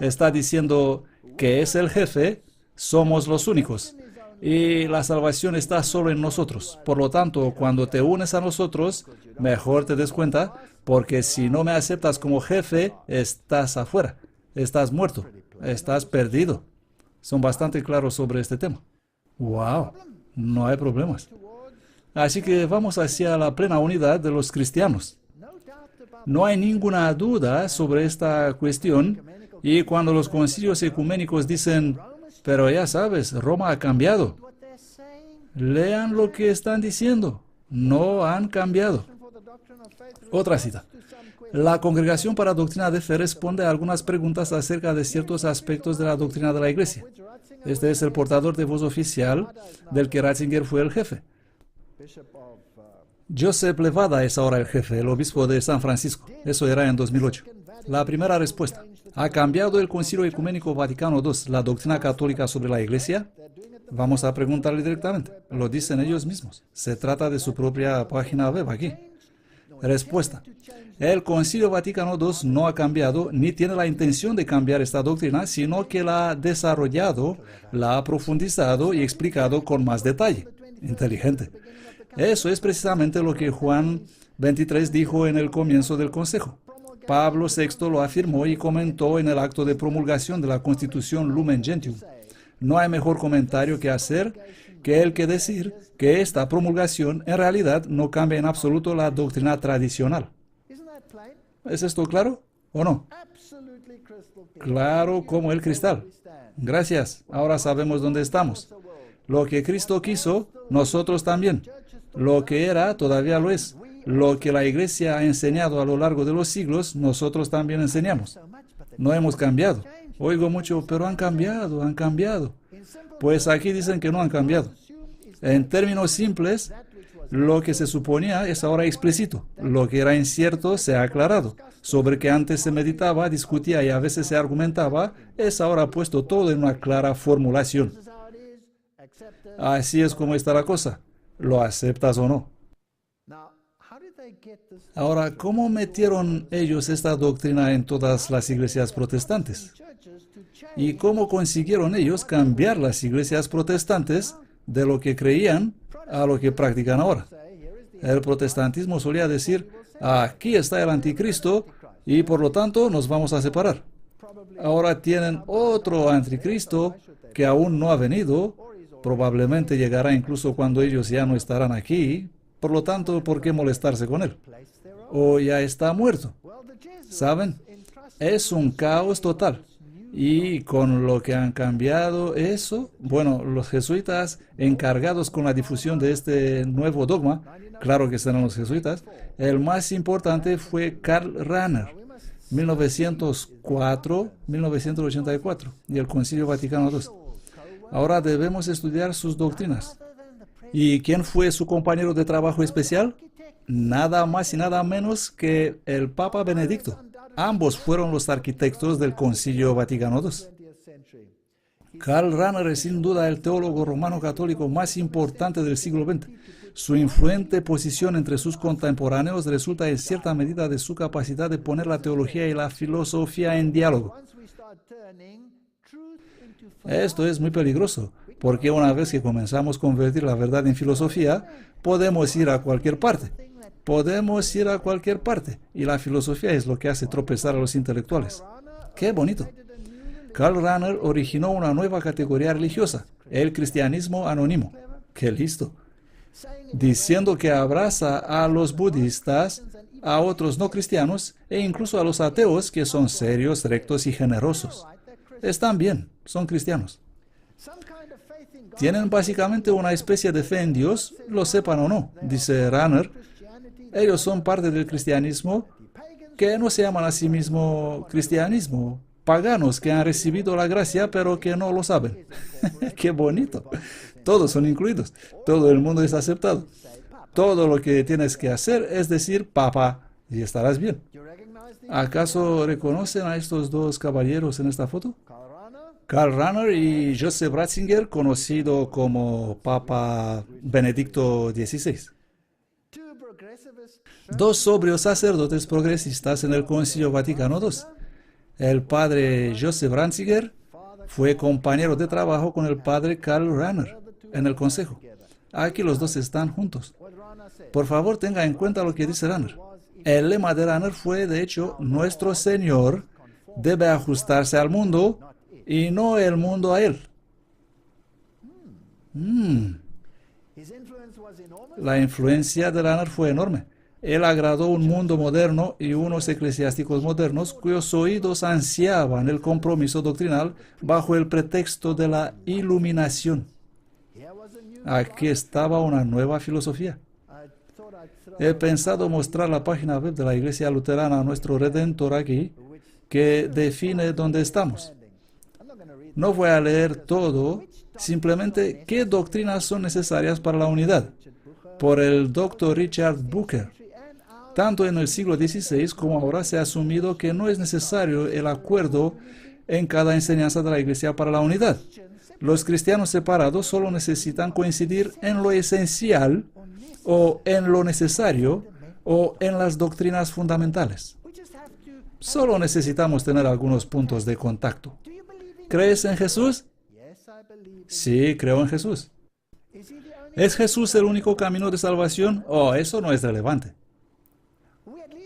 Está diciendo que es el jefe, somos los únicos. Y la salvación está solo en nosotros. Por lo tanto, cuando te unes a nosotros, mejor te des cuenta, porque si no me aceptas como jefe, estás afuera, estás muerto, estás perdido. Son bastante claros sobre este tema. ¡Wow! No hay problemas. Así que vamos hacia la plena unidad de los cristianos. No hay ninguna duda sobre esta cuestión, y cuando los concilios ecuménicos dicen, pero ya sabes, Roma ha cambiado. Lean lo que están diciendo. No han cambiado. Otra cita. La Congregación para Doctrina de Fe responde a algunas preguntas acerca de ciertos aspectos de la doctrina de la Iglesia. Este es el portador de voz oficial del que Ratzinger fue el jefe. Joseph Levada es ahora el jefe, el obispo de San Francisco. Eso era en 2008. La primera respuesta. ¿Ha cambiado el Concilio Ecuménico Vaticano II la doctrina católica sobre la Iglesia? Vamos a preguntarle directamente. Lo dicen ellos mismos. Se trata de su propia página web aquí. Respuesta. El Concilio Vaticano II no ha cambiado ni tiene la intención de cambiar esta doctrina, sino que la ha desarrollado, la ha profundizado y explicado con más detalle. Inteligente. Eso es precisamente lo que Juan 23 dijo en el comienzo del consejo. Pablo VI lo afirmó y comentó en el acto de promulgación de la Constitución Lumen Gentium. No hay mejor comentario que hacer que el que decir que esta promulgación en realidad no cambia en absoluto la doctrina tradicional. ¿Es esto claro o no? Claro como el cristal. Gracias. Ahora sabemos dónde estamos. Lo que Cristo quiso, nosotros también. Lo que era, todavía lo es. Lo que la Iglesia ha enseñado a lo largo de los siglos, nosotros también enseñamos. No hemos cambiado. Oigo mucho, pero han cambiado. Pues aquí dicen que no han cambiado. En términos simples, lo que se suponía es ahora explícito. Lo que era incierto se ha aclarado. Sobre que antes se meditaba, discutía y a veces se argumentaba, es ahora puesto todo en una clara formulación. Así es como está la cosa. ¿Lo aceptas o no? Ahora, ¿cómo metieron ellos esta doctrina en todas las iglesias protestantes? ¿Y cómo consiguieron ellos cambiar las iglesias protestantes de lo que creían a lo que practican ahora? El protestantismo solía decir, aquí está el anticristo y por lo tanto nos vamos a separar. Ahora tienen otro anticristo que aún no ha venido, probablemente llegará incluso cuando ellos ya no estarán aquí, por lo tanto, ¿por qué molestarse con él? O ya está muerto. ¿Saben? Es un caos total. Y con lo que han cambiado eso, bueno, los jesuitas encargados con la difusión de este nuevo dogma, claro que serán los jesuitas, el más importante fue Karl Rahner, 1904-1984, y el Concilio Vaticano II. Ahora debemos estudiar sus doctrinas. ¿Y quién fue su compañero de trabajo especial? Nada más y nada menos que el Papa Benedicto. Ambos fueron los arquitectos del Concilio Vaticano II. Karl Rahner es sin duda el teólogo romano católico más importante del siglo XX. Su influente posición entre sus contemporáneos resulta en cierta medida de su capacidad de poner la teología y la filosofía en diálogo. Esto es muy peligroso, porque una vez que comenzamos a convertir la verdad en filosofía, podemos ir a cualquier parte. Podemos ir a cualquier parte, y la filosofía es lo que hace tropezar a los intelectuales. ¡Qué bonito! Karl Rahner originó una nueva categoría religiosa, el cristianismo anónimo. ¡Qué listo! Diciendo que abraza a los budistas, a otros no cristianos e incluso a los ateos que son serios, rectos y generosos. Están bien, son cristianos. Tienen básicamente una especie de fe en Dios, lo sepan o no, dice Rahner. Ellos son parte del cristianismo que no se llaman a sí mismo cristianismo, paganos que han recibido la gracia pero que no lo saben. ¡Qué bonito! Todos son incluidos, todo el mundo es aceptado. Todo lo que tienes que hacer es decir Papa y estarás bien. ¿Acaso reconocen a estos dos caballeros en esta foto? Karl Rahner y Joseph Ratzinger, conocido como Papa Benedicto XVI. Dos sobrios sacerdotes progresistas en el Concilio Vaticano II. El padre Joseph Ratzinger fue compañero de trabajo con el padre Karl Rahner en el consejo. Aquí los dos están juntos. Por favor, tenga en cuenta lo que dice Rahner. El lema de Rahner fue, de hecho, nuestro Señor debe ajustarse al mundo y no el mundo a él. La influencia de Rahner fue enorme. Él agradó un mundo moderno y unos eclesiásticos modernos cuyos oídos ansiaban el compromiso doctrinal bajo el pretexto de la iluminación. Aquí estaba una nueva filosofía. He pensado mostrar la página web de la Iglesia Luterana Nuestro Redentor aquí, que define dónde estamos. No voy a leer todo, simplemente qué doctrinas son necesarias para la unidad, por el Dr. Richard Booker. Tanto en el siglo XVI como ahora se ha asumido que no es necesario el acuerdo en cada enseñanza de la Iglesia para la unidad. Los cristianos separados solo necesitan coincidir en lo esencial, o en lo necesario, o en las doctrinas fundamentales. Solo necesitamos tener algunos puntos de contacto. ¿Crees en Jesús? Sí, creo en Jesús. ¿Es Jesús el único camino de salvación? Oh, eso no es relevante.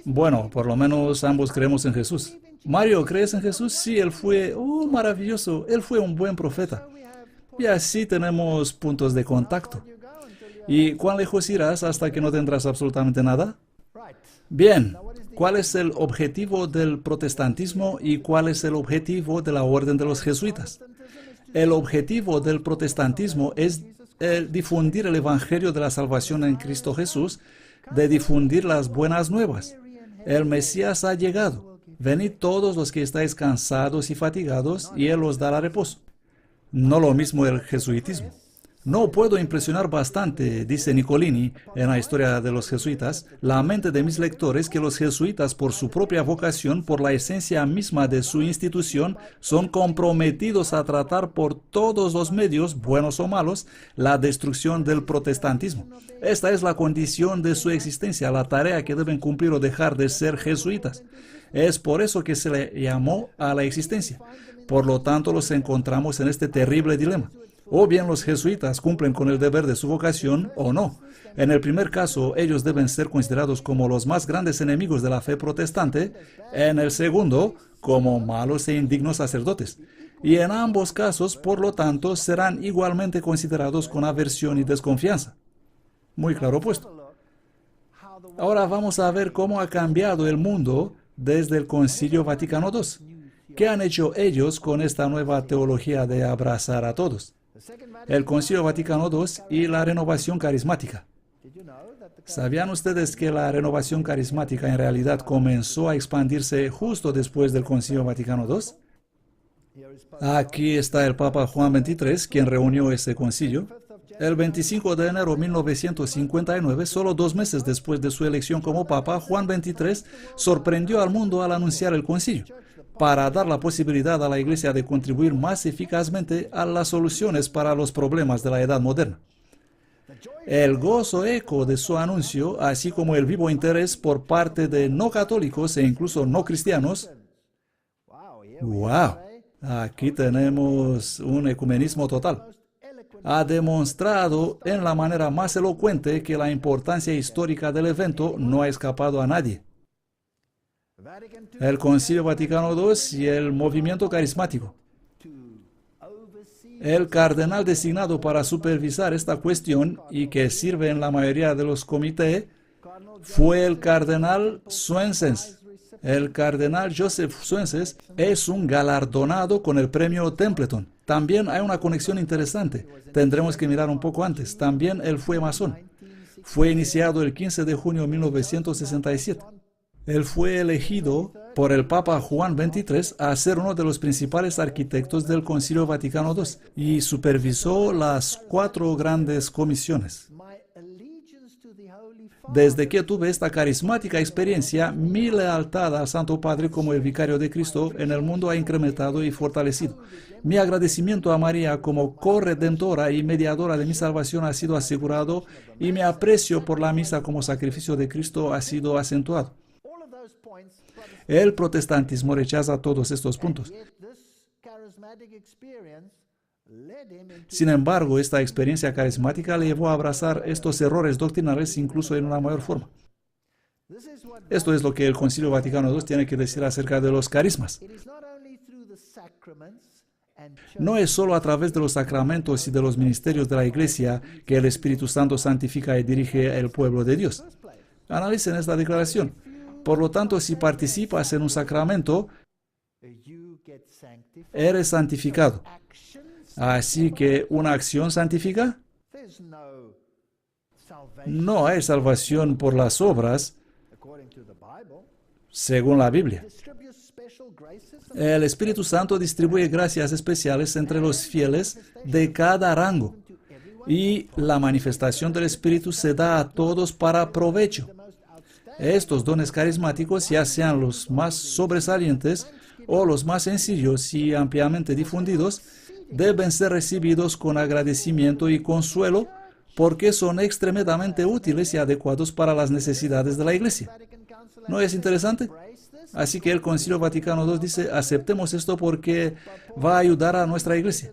Bueno, por lo menos ambos creemos en Jesús. Mario, ¿crees en Jesús? Sí, él fue, maravilloso, él fue un buen profeta. Y así tenemos puntos de contacto. ¿Y cuán lejos irás hasta que no tendrás absolutamente nada? Bien, ¿cuál es el objetivo del protestantismo y cuál es el objetivo de la orden de los jesuitas? El objetivo del protestantismo es difundir el evangelio de la salvación en Cristo Jesús, de difundir las buenas nuevas. El Mesías ha llegado. Venid todos los que estáis cansados y fatigados, y Él os dará reposo. No lo mismo el jesuitismo. No puedo impresionar bastante, dice Nicolini en la historia de los jesuitas, la mente de mis lectores que los jesuitas por su propia vocación, por la esencia misma de su institución, son comprometidos a tratar por todos los medios, buenos o malos, la destrucción del protestantismo. Esta es la condición de su existencia, la tarea que deben cumplir o dejar de ser jesuitas. Es por eso que se le llamó a la existencia. Por lo tanto, los encontramos en este terrible dilema. O bien los jesuitas cumplen con el deber de su vocación o no. En el primer caso, ellos deben ser considerados como los más grandes enemigos de la fe protestante. En el segundo, como malos e indignos sacerdotes. Y en ambos casos, por lo tanto, serán igualmente considerados con aversión y desconfianza. Muy claro puesto. Ahora vamos a ver cómo ha cambiado el mundo desde el Concilio Vaticano II. ¿Qué han hecho ellos con esta nueva teología de abrazar a todos? El Concilio Vaticano II y la renovación carismática. ¿Sabían ustedes que la renovación carismática en realidad comenzó a expandirse justo después del Concilio Vaticano II? Aquí está el Papa Juan XXIII, quien reunió ese concilio. El 25 de enero de 1959, solo 2 meses después de su elección como Papa, Juan XXIII sorprendió al mundo al anunciar el concilio, para dar la posibilidad a la Iglesia de contribuir más eficazmente a las soluciones para los problemas de la edad moderna. El gozo eco de su anuncio, así como el vivo interés por parte de no católicos e incluso no cristianos. ¡Wow! Aquí tenemos un ecumenismo total. Ha demostrado en la manera más elocuente que la importancia histórica del evento no ha escapado a nadie. El Concilio Vaticano II y el movimiento carismático. El cardenal designado para supervisar esta cuestión y que sirve en la mayoría de los comités fue el cardenal Swensens. El cardenal Joseph Swensens es un galardonado con el premio Templeton. También hay una conexión interesante. Tendremos que mirar un poco antes. También él fue masón. Fue iniciado el 15 de junio de 1967. Él fue elegido por el Papa Juan XXIII a ser uno de los principales arquitectos del Concilio Vaticano II y supervisó las 4 grandes comisiones. Desde que tuve esta carismática experiencia, mi lealtad al Santo Padre como el vicario de Cristo en el mundo ha incrementado y fortalecido. Mi agradecimiento a María como corredentora y mediadora de mi salvación ha sido asegurado y mi aprecio por la misa como sacrificio de Cristo ha sido acentuado. El protestantismo rechaza todos estos puntos. Sin embargo, esta experiencia carismática le llevó a abrazar estos errores doctrinales incluso en una mayor forma. Esto es lo que el Concilio Vaticano II tiene que decir acerca de los carismas. No es solo a través de los sacramentos y de los ministerios de la Iglesia que el Espíritu Santo santifica y dirige el pueblo de Dios. Analicen esta declaración. Por lo tanto, si participas en un sacramento, eres santificado. Así que, ¿una acción santifica? No hay salvación por las obras, según la Biblia. El Espíritu Santo distribuye gracias especiales entre los fieles de cada rango, y la manifestación del Espíritu se da a todos para provecho. Estos dones carismáticos, ya sean los más sobresalientes o los más sencillos y ampliamente difundidos, deben ser recibidos con agradecimiento y consuelo porque son extremadamente útiles y adecuados para las necesidades de la Iglesia. ¿No es interesante? Así que el Concilio Vaticano II dice, aceptemos esto porque va a ayudar a nuestra Iglesia.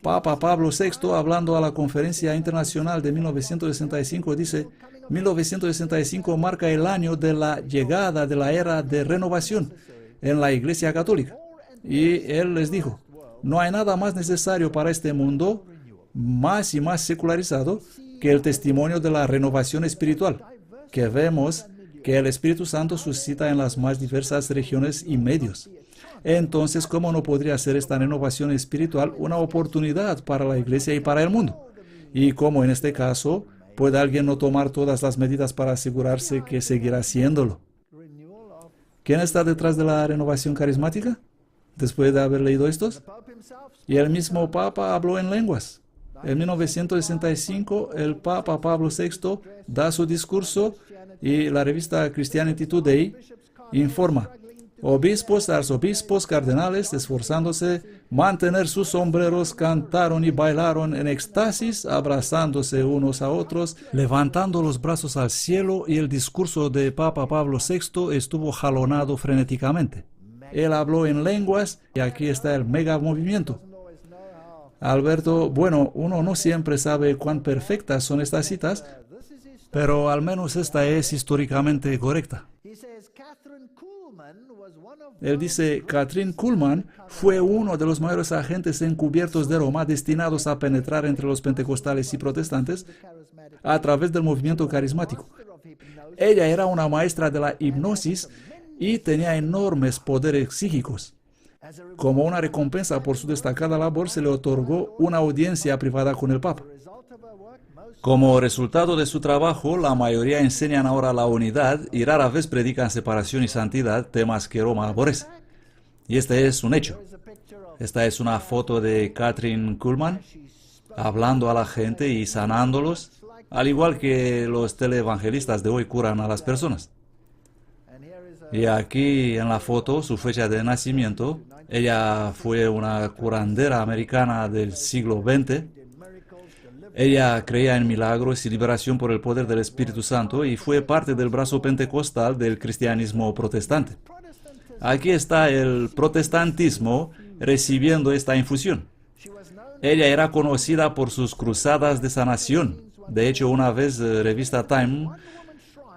Papa Pablo VI, hablando a la Conferencia Internacional de 1965, dice, 1965 marca el año de la llegada de la era de renovación en la Iglesia Católica. Y él les dijo, no hay nada más necesario para este mundo, más y más secularizado, que el testimonio de la renovación espiritual, que vemos que el Espíritu Santo suscita en las más diversas regiones y medios. Entonces, ¿cómo no podría ser esta renovación espiritual una oportunidad para la Iglesia y para el mundo? Y cómo en este caso puede alguien no tomar todas las medidas para asegurarse que seguirá haciéndolo. ¿Quién está detrás de la renovación carismática? Después de haber leído estos. Y el mismo Papa habló en lenguas. En 1965, el Papa Pablo VI da su discurso y la revista Christianity Today informa: obispos, arzobispos, cardenales, esforzándose mantener sus sombreros, cantaron y bailaron en éxtasis, abrazándose unos a otros, levantando los brazos al cielo, y el discurso de Papa Pablo VI estuvo jalonado frenéticamente. Él habló en lenguas y aquí está el mega movimiento. Alberto, bueno, uno no siempre sabe cuán perfectas son estas citas, pero al menos esta es históricamente correcta. Él dice: Kathryn Kuhlman fue uno de los mayores agentes encubiertos de Roma destinados a penetrar entre los pentecostales y protestantes a través del movimiento carismático. Ella era una maestra de la hipnosis y tenía enormes poderes psíquicos. Como una recompensa por su destacada labor, se le otorgó una audiencia privada con el Papa. Como resultado de su trabajo, la mayoría enseñan ahora la unidad y rara vez predican separación y santidad, temas que Roma aborrece. Y este es un hecho. Esta es una foto de Kathryn Kuhlman hablando a la gente y sanándolos, al igual que los teleevangelistas de hoy curan a las personas. Y aquí en la foto su fecha de nacimiento. Ella fue una curandera americana del siglo XX. Ella creía en milagros y liberación por el poder del Espíritu Santo y fue parte del brazo pentecostal del cristianismo protestante. Aquí está el protestantismo recibiendo esta infusión. Ella era conocida por sus cruzadas de sanación. De hecho, una vez revista Time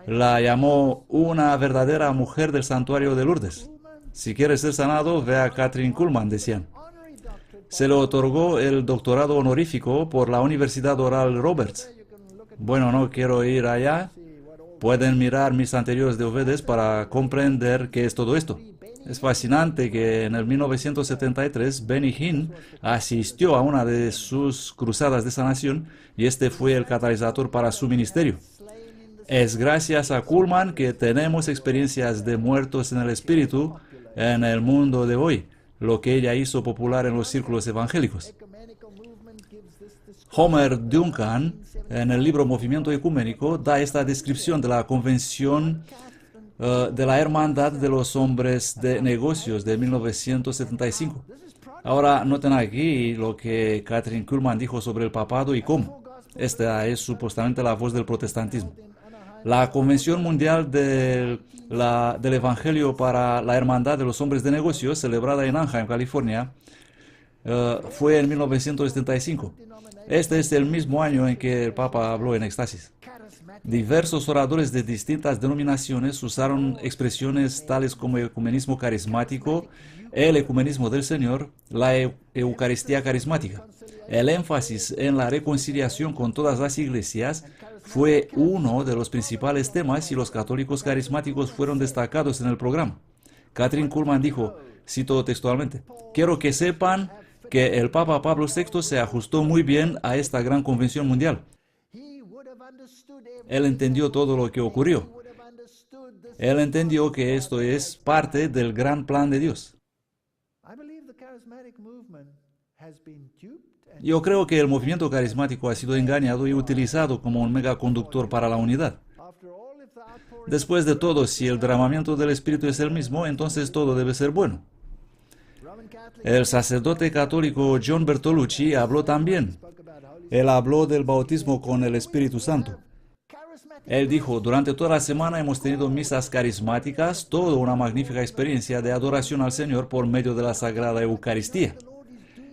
la llamó una verdadera mujer del santuario de Lourdes. Si quieres ser sanado, ve a Kathryn Kuhlman, decían. Se le otorgó el doctorado honorífico por la Universidad Oral Roberts. Bueno, no quiero ir allá. Pueden mirar mis anteriores DVDs para comprender qué es todo esto. Es fascinante que en el 1973 Benny Hinn asistió a una de sus cruzadas de sanación y este fue el catalizador para su ministerio. Es gracias a Kuhlman que tenemos experiencias de muertos en el espíritu en el mundo de hoy, lo que ella hizo popular en los círculos evangélicos. Homer Duncan, en el libro Movimiento Ecuménico, da esta descripción de la convención de la Hermandad de los Hombres de Negocios de 1975. Ahora noten aquí lo que Kathryn Kuhlman dijo sobre el papado y cómo. Esta es supuestamente la voz del protestantismo. La Convención Mundial del Evangelio para la Hermandad de los Hombres de Negocios, celebrada en Anaheim, California, fue en 1975. Este es el mismo año en que el Papa habló en éxtasis. Diversos oradores de distintas denominaciones usaron expresiones tales como ecumenismo carismático, el ecumenismo del Señor, la Eucaristía carismática. El énfasis en la reconciliación con todas las iglesias fue uno de los principales temas y los católicos carismáticos fueron destacados en el programa. Kathryn Kuhlman dijo, cito textualmente: "Quiero que sepan que el Papa Pablo VI se ajustó muy bien a esta gran convención mundial. Él entendió todo lo que ocurrió. Él entendió que esto es parte del gran plan de Dios". Yo creo que el movimiento carismático ha sido engañado y utilizado como un megaconductor para la unidad. Después de todo, si el derramamiento del Espíritu es el mismo, entonces todo debe ser bueno. El sacerdote católico John Bertolucci habló también. Él habló del bautismo con el Espíritu Santo. Él dijo, durante toda la semana hemos tenido misas carismáticas, toda una magnífica experiencia de adoración al Señor por medio de la Sagrada Eucaristía.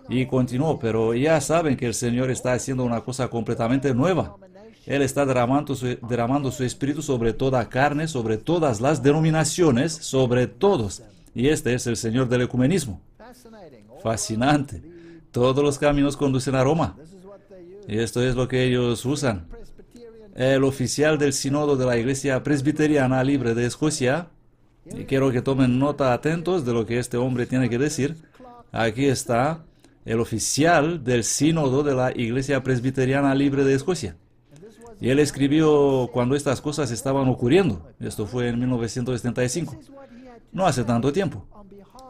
Y continuó, pero ya saben que el Señor está haciendo una cosa completamente nueva. Él está derramando su Espíritu sobre toda carne, sobre todas las denominaciones, sobre todos. Y este es el Señor del ecumenismo. Fascinante. Todos los caminos conducen a Roma. Y esto es lo que ellos usan. El oficial del sínodo de la Iglesia Presbiteriana Libre de Escocia, y quiero que tomen nota atentos de lo que este hombre tiene que decir. Aquí está el oficial del sínodo de la Iglesia Presbiteriana Libre de Escocia. Y él escribió cuando estas cosas estaban ocurriendo. Esto fue en 1975. No hace tanto tiempo.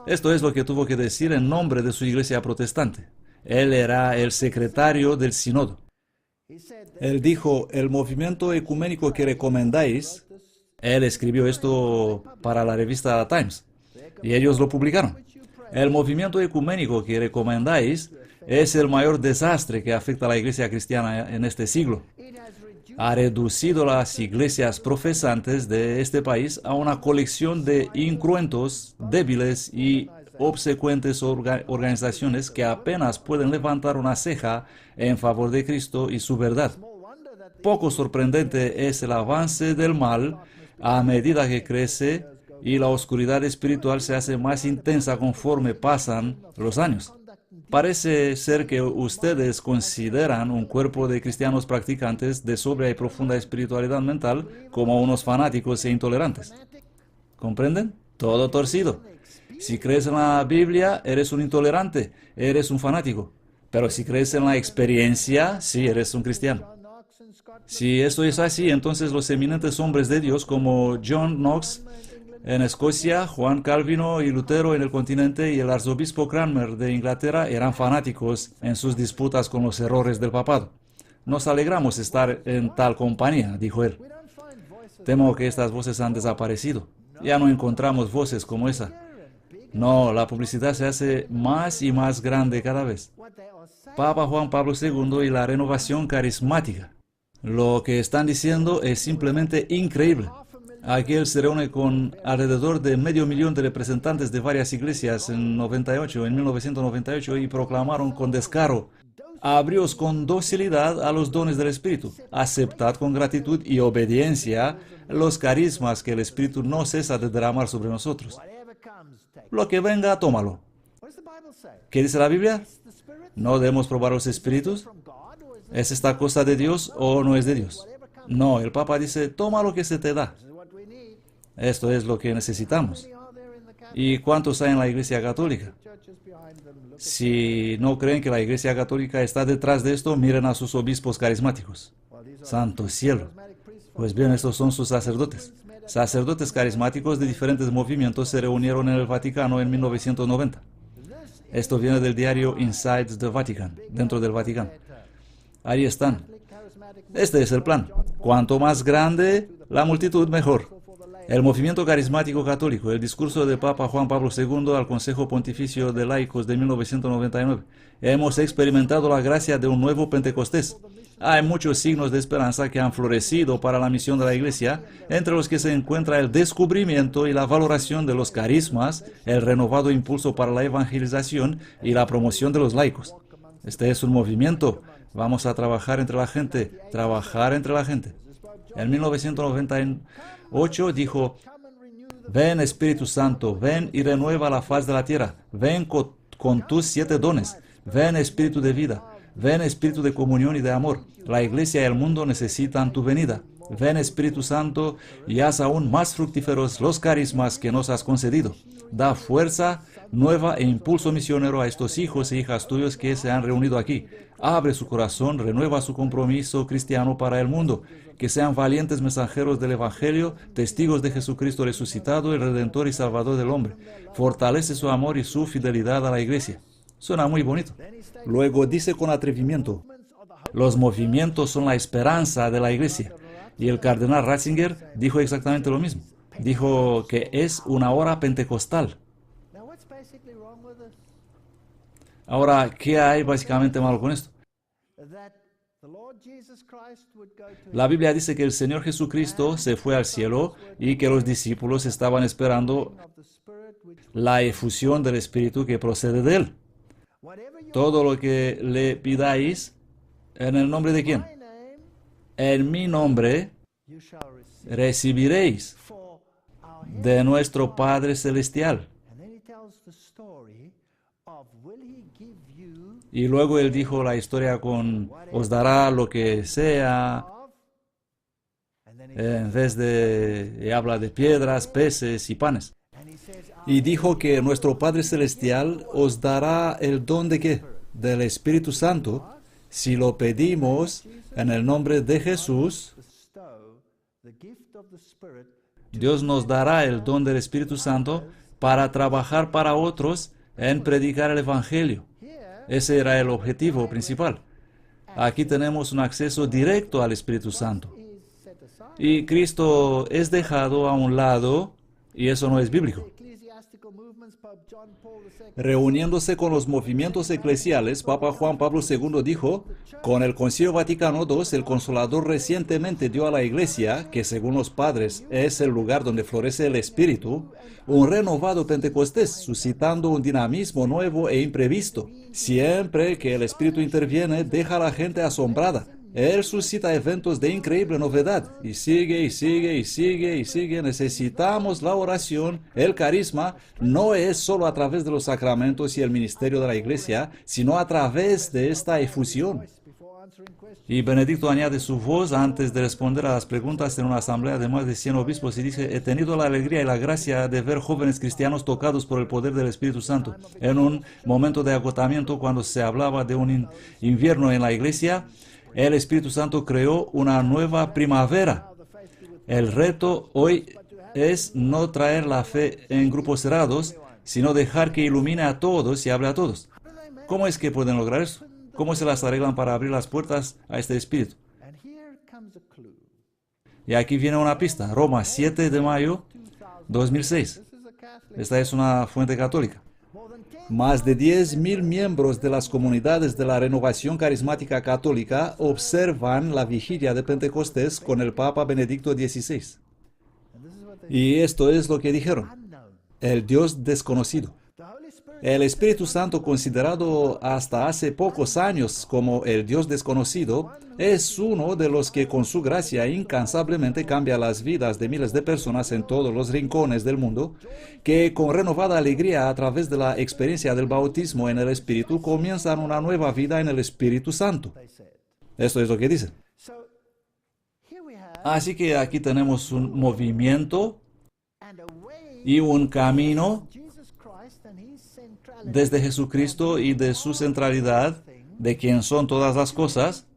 Esto es lo que tuvo que decir en nombre de su iglesia protestante. Él era el secretario del sínodo. Él dijo, el movimiento ecuménico que recomendáis, él escribió esto para la revista Times, y ellos lo publicaron. El movimiento ecuménico que recomendáis es el mayor desastre que afecta a la iglesia cristiana en este siglo. Ha reducido las iglesias profesantes de este país a una colección de incruentos, débiles y obsecuentes organizaciones que apenas pueden levantar una ceja en favor de Cristo y su verdad. Poco sorprendente es el avance del mal a medida que crece y la oscuridad espiritual se hace más intensa conforme pasan los años. Parece ser que ustedes consideran un cuerpo de cristianos practicantes de sobria y profunda espiritualidad mental como unos fanáticos e intolerantes. ¿Comprenden? Todo torcido. Si crees en la Biblia, eres un intolerante, eres un fanático. Pero si crees en la experiencia, sí, eres un cristiano. Si esto es así, entonces los eminentes hombres de Dios como John Knox en Escocia, Juan Calvino y Lutero en el continente y el arzobispo Cranmer de Inglaterra eran fanáticos en sus disputas con los errores del papado. Nos alegramos estar en tal compañía, dijo él. Temo que estas voces han desaparecido. Ya no encontramos voces como esa. No, la publicidad se hace más y más grande cada vez. Papa Juan Pablo II y la renovación carismática. Lo que están diciendo es simplemente increíble. Aquí él se reúne con alrededor de 500.000 de representantes de varias iglesias en 1998 y proclamaron con descaro: abríos con docilidad a los dones del Espíritu, aceptad con gratitud y obediencia los carismas que el Espíritu no cesa de derramar sobre nosotros. Lo que venga, tómalo. ¿Qué dice la Biblia? ¿No debemos probar los espíritus? ¿Es esta cosa de Dios o no es de Dios? No, el Papa dice, toma lo que se te da. Esto es lo que necesitamos. ¿Y cuántos hay en la Iglesia Católica? Si no creen que la Iglesia Católica está detrás de esto, miren a sus obispos carismáticos. Santo cielo. Pues bien, estos son sus sacerdotes. Sacerdotes carismáticos de diferentes movimientos se reunieron en el Vaticano en 1990. Esto viene del diario Inside the Vatican, dentro del Vaticano. Ahí están. Este es el plan. Cuanto más grande la multitud, mejor. El movimiento carismático católico, el discurso de Papa Juan Pablo II al Consejo Pontificio de Laicos de 1999. Hemos experimentado la gracia de un nuevo Pentecostés. Hay muchos signos de esperanza que han florecido para la misión de la Iglesia, entre los que se encuentra el descubrimiento y la valoración de los carismas, el renovado impulso para la evangelización y la promoción de los laicos. Este es un movimiento. Vamos a trabajar entre la gente, trabajar entre la gente. En 1998 dijo: ven Espíritu Santo, ven y renueva la faz de la tierra, ven con tus 7 dones, ven Espíritu de vida, ven Espíritu de comunión y de amor. La Iglesia y el mundo necesitan tu venida. Ven Espíritu Santo y haz aún más fructíferos los carismas que nos has concedido. Da fuerza nueva e impulso misionero a estos hijos e hijas tuyos que se han reunido aquí. Abre su corazón, renueva su compromiso cristiano para el mundo. Que sean valientes mensajeros del Evangelio, testigos de Jesucristo resucitado, el Redentor y Salvador del hombre. Fortalece su amor y su fidelidad a la Iglesia. Suena muy bonito. Luego dice con atrevimiento: los movimientos son la esperanza de la Iglesia. Y el cardenal Ratzinger dijo exactamente lo mismo. Dijo que es una hora pentecostal. Ahora, ¿qué hay básicamente malo con esto? La Biblia dice que el Señor Jesucristo se fue al cielo y que los discípulos estaban esperando la efusión del Espíritu que procede de Él. Todo lo que le pidáis, ¿en el nombre de quién? En mi nombre recibiréis de nuestro Padre Celestial. Y luego él dijo la historia con: os dará lo que sea, en vez de, habla de piedras, peces y panes. Y dijo que nuestro Padre Celestial os dará el don de ¿qué? Del Espíritu Santo, si lo pedimos en el nombre de Jesús. Dios nos dará el don del Espíritu Santo para trabajar para otros en predicar el Evangelio. Ese era el objetivo principal. Aquí tenemos un acceso directo al Espíritu Santo. Y Cristo es dejado a un lado, y eso no es bíblico. Reuniéndose con los movimientos eclesiales, Papa Juan Pablo II dijo: con el Concilio Vaticano II, el Consolador recientemente dio a la Iglesia, que según los padres es el lugar donde florece el Espíritu, un renovado Pentecostés, suscitando un dinamismo nuevo e imprevisto. Siempre que el Espíritu interviene, deja a la gente asombrada. Él suscita eventos de increíble novedad, y sigue, y sigue, y sigue, y sigue. Necesitamos la oración. El carisma no es solo a través de los sacramentos y el ministerio de la Iglesia, sino a través de esta efusión. Y Benedicto añade su voz antes de responder a las preguntas en una asamblea de más de 100 obispos y dice: he tenido la alegría y la gracia de ver jóvenes cristianos tocados por el poder del Espíritu Santo. En un momento de agotamiento, cuando se hablaba de un invierno en la Iglesia, el Espíritu Santo creó una nueva primavera. El reto hoy es no traer la fe en grupos cerrados, sino dejar que ilumine a todos y hable a todos. ¿Cómo es que pueden lograr eso? ¿Cómo se las arreglan para abrir las puertas a este Espíritu? Y aquí viene una pista. Roma, 7 de mayo 2006. Esta es una fuente católica. Más de 10.000 miembros de las comunidades de la Renovación Carismática Católica observan la vigilia de Pentecostés con el Papa Benedicto XVI. Y esto es lo que dijeron: el Dios desconocido. El Espíritu Santo, considerado hasta hace pocos años como el Dios desconocido, es uno de los que con su gracia incansablemente cambia las vidas de miles de personas en todos los rincones del mundo, que con renovada alegría a través de la experiencia del bautismo en el Espíritu comienzan una nueva vida en el Espíritu Santo. Esto es lo que dicen. Así que aquí tenemos un movimiento y un camino desde Jesucristo y de su centralidad, de quien son todas las cosas,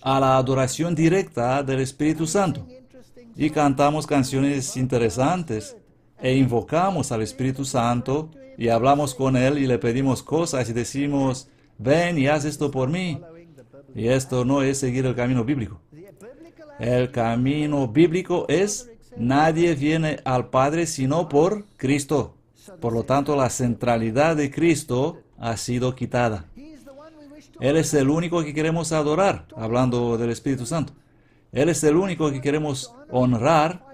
a la adoración directa del Espíritu Santo. Y cantamos canciones interesantes, e invocamos al Espíritu Santo, y hablamos con Él, y le pedimos cosas, y decimos: ven y haz esto por mí. Y esto no es seguir el camino bíblico. El camino bíblico es: nadie viene al Padre sino por Cristo. Por lo tanto, la centralidad de Cristo ha sido quitada. Él es el único que queremos adorar, hablando del Espíritu Santo. Él es el único que queremos honrar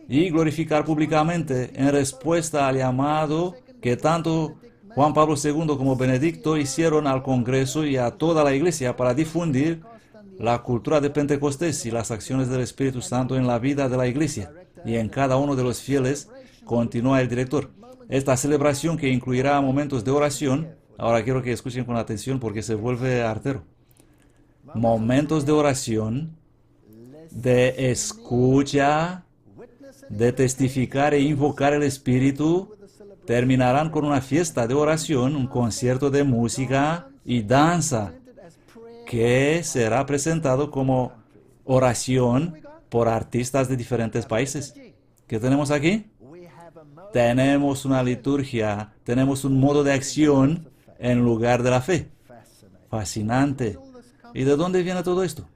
y glorificar públicamente en respuesta al llamado que tanto Juan Pablo II como Benedicto hicieron al Congreso y a toda la Iglesia para difundir la cultura de Pentecostés y las acciones del Espíritu Santo en la vida de la Iglesia y en cada uno de los fieles. Continúa el director. Esta celebración, que incluirá momentos de oración, ahora quiero que escuchen con atención porque se vuelve artero. Momentos de oración, de escucha, de testificar e invocar el Espíritu, terminarán con una fiesta de oración, un concierto de música y danza, que será presentado como oración por artistas de diferentes países. ¿Qué tenemos aquí? Tenemos una liturgia, tenemos un modo de acción en lugar de la fe. Fascinante. ¿Y de dónde viene todo esto?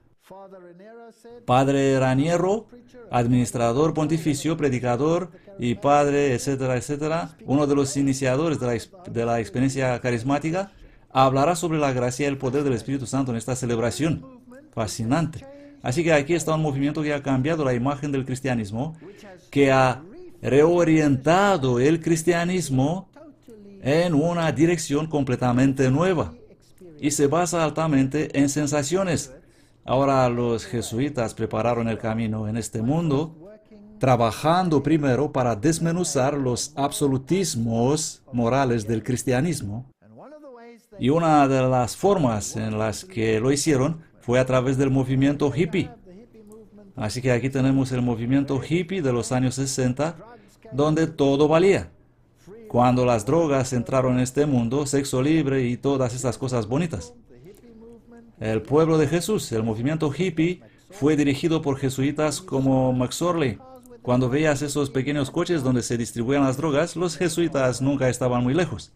Padre Raniero, administrador pontificio, predicador y padre, etcétera, etcétera, uno de los iniciadores de la experiencia carismática, hablará sobre la gracia y el poder del Espíritu Santo en esta celebración. Fascinante. Así que aquí está un movimiento que ha cambiado la imagen del cristianismo, que ha reorientado el cristianismo en una dirección completamente nueva y se basa altamente en sensaciones. Ahora los jesuitas prepararon el camino en este mundo, trabajando primero para desmenuzar los absolutismos morales del cristianismo. Y una de las formas en las que lo hicieron fue a través del movimiento hippie. Así que aquí tenemos el movimiento hippie de los años 60, donde todo valía. Cuando las drogas entraron en este mundo, sexo libre y todas estas cosas bonitas. El pueblo de Jesús, el movimiento hippie, fue dirigido por jesuitas como McSorley. Cuando veías esos pequeños coches donde se distribuían las drogas, los jesuitas nunca estaban muy lejos.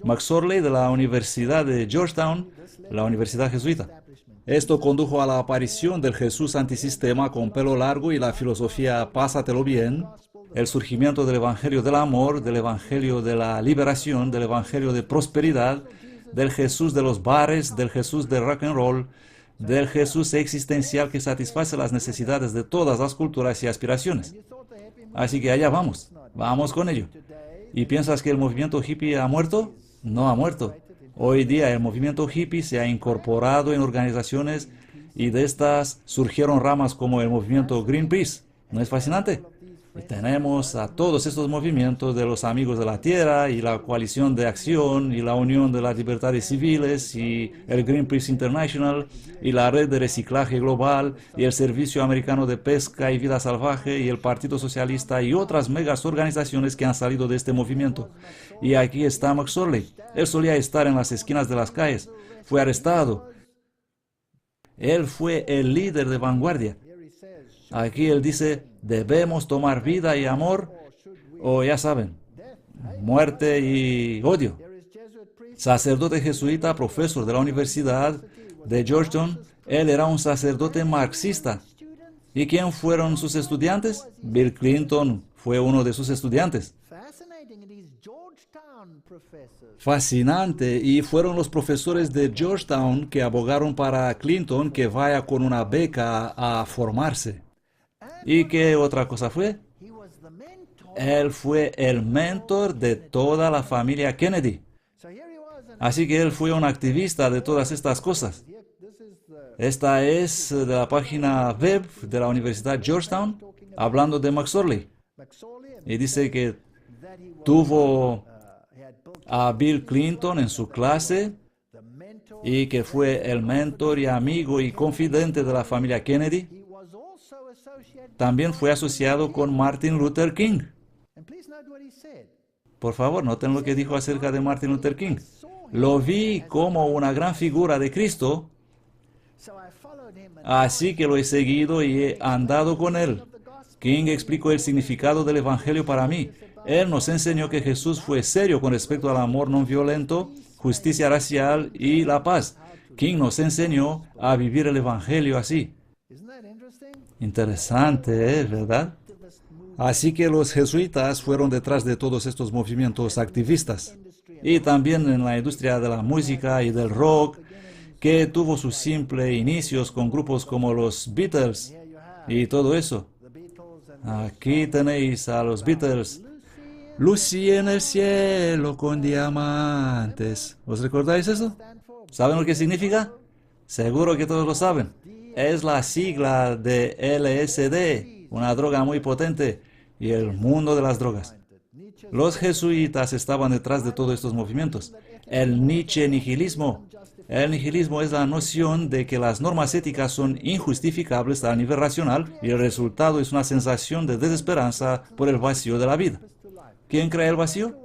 McSorley de la Universidad de Georgetown, la Universidad Jesuita. Esto condujo a la aparición del Jesús antisistema con pelo largo y la filosofía pásatelo bien, el surgimiento del Evangelio del amor, del Evangelio de la liberación, del Evangelio de prosperidad, del Jesús de los bares, del Jesús del rock and roll, del Jesús existencial que satisface las necesidades de todas las culturas y aspiraciones. Así que allá vamos, vamos con ello. ¿Y piensas que el movimiento hippie ha muerto? No ha muerto. Hoy día el movimiento hippie se ha incorporado en organizaciones y de estas surgieron ramas como el movimiento Greenpeace. ¿No es fascinante? Y tenemos a todos estos movimientos de los Amigos de la Tierra y la Coalición de Acción y la Unión de las Libertades Civiles y el Greenpeace International y la Red de Reciclaje Global y el Servicio Americano de Pesca y Vida Salvaje y el Partido Socialista y otras megas organizaciones que han salido de este movimiento. Y aquí está McSorley. Él solía estar en las esquinas de las calles. Fue arrestado. Él fue el líder de vanguardia. Aquí él dice, debemos tomar vida y amor, o ya saben, muerte y odio. Sacerdote jesuita, profesor de la Universidad de Georgetown, él era un sacerdote marxista. ¿Y quién fueron sus estudiantes? Bill Clinton fue uno de sus estudiantes. Fascinante, y fueron los profesores de Georgetown que abogaron para Clinton que vaya con una beca a formarse. ¿Y qué otra cosa fue? Él fue el mentor de toda la familia Kennedy. Así que él fue un activista de todas estas cosas. Esta es de la página web de la Universidad Georgetown, hablando de McSorley. Y dice que tuvo a Bill Clinton en su clase y que fue el mentor y amigo y confidente de la familia Kennedy. También fue asociado con Martin Luther King. Por favor, noten lo que dijo acerca de Martin Luther King. Lo vi como una gran figura de Cristo, así que lo he seguido y he andado con él. King explicó el significado del Evangelio para mí. Él nos enseñó que Jesús fue serio con respecto al amor no violento, justicia racial y la paz. King nos enseñó a vivir el Evangelio así. Interesante, ¿verdad? Así que los jesuitas fueron detrás de todos estos movimientos activistas. Y también en la industria de la música y del rock, que tuvo sus simples inicios con grupos como los Beatles y todo eso. Aquí tenéis a los Beatles. Lucy en el cielo con diamantes. ¿Os recordáis eso? ¿Saben lo que significa? Seguro que todos lo saben. Es la sigla de LSD, una droga muy potente, y el mundo de las drogas. Los jesuitas estaban detrás de todos estos movimientos. El Nietzsche nihilismo. El nihilismo es la noción de que las normas éticas son injustificables a nivel racional y el resultado es una sensación de desesperanza por el vacío de la vida. ¿Quién crea el vacío?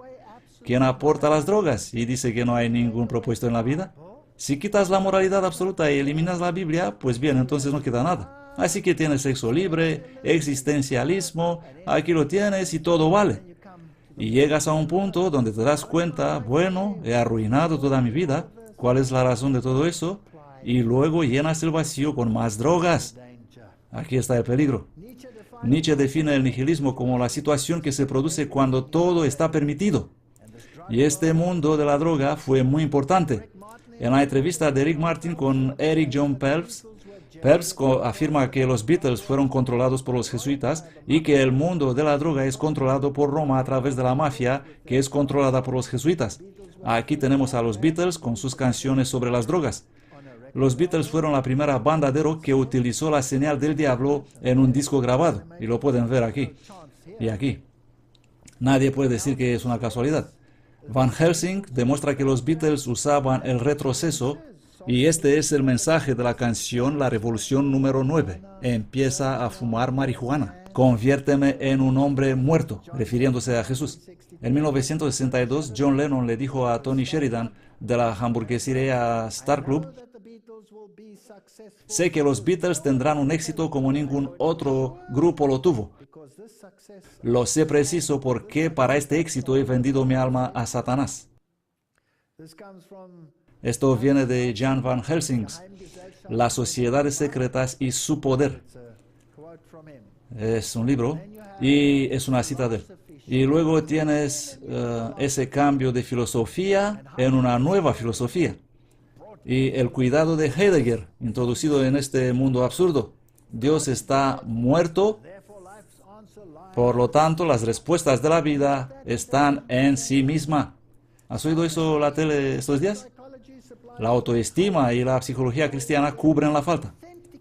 ¿Quién aporta las drogas y dice que no hay ningún propósito en la vida? Si quitas la moralidad absoluta y eliminas la Biblia, pues bien, entonces no queda nada. Así que tienes sexo libre, existencialismo, aquí lo tienes y todo vale. Y llegas a un punto donde te das cuenta, bueno, he arruinado toda mi vida, ¿cuál es la razón de todo eso? Y luego llenas el vacío con más drogas. Aquí está el peligro. Nietzsche define el nihilismo como la situación que se produce cuando todo está permitido. Y este mundo de la droga fue muy importante. En la entrevista de Rick Martin con Eric John Phelps, Phelps afirma que los Beatles fueron controlados por los jesuitas y que el mundo de la droga es controlado por Roma a través de la mafia, que es controlada por los jesuitas. Aquí tenemos a los Beatles con sus canciones sobre las drogas. Los Beatles fueron la primera banda de rock que utilizó la señal del diablo en un disco grabado, y lo pueden ver aquí y aquí. Nadie puede decir que es una casualidad. Van Helsing demuestra que los Beatles usaban el retroceso, y este es el mensaje de la canción La Revolución número 9. Empieza a fumar marihuana. Conviérteme en un hombre muerto, refiriéndose a Jesús. En 1962, John Lennon le dijo a Tony Sheridan de la hamburguesería Star Club: sé que los Beatles tendrán un éxito como ningún otro grupo lo tuvo. Lo sé preciso porque para este éxito he vendido mi alma a Satanás. Esto viene de Jan van Helsing, Las sociedades secretas y su poder. Es un libro y es una cita de él. Y luego tienes ese cambio de filosofía en una nueva filosofía. Y el cuidado de Heidegger, introducido en este mundo absurdo. Dios está muerto, por lo tanto las respuestas de la vida están en sí misma. ¿Has oído eso en la tele estos días? La autoestima y la psicología cristiana cubren la falta.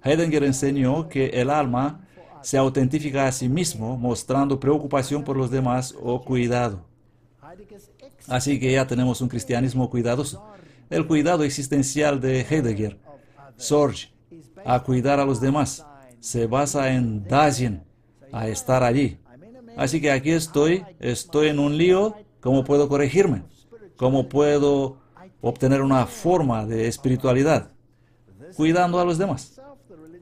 Heidegger enseñó que el alma se autentifica a sí mismo, mostrando preocupación por los demás o cuidado. Así que ya tenemos un cristianismo cuidadoso. El cuidado existencial de Heidegger, Sorge, a cuidar a los demás, se basa en Dasein, a estar allí. Así que aquí estoy en un lío, ¿cómo puedo corregirme? ¿Cómo puedo obtener una forma de espiritualidad? Cuidando a los demás.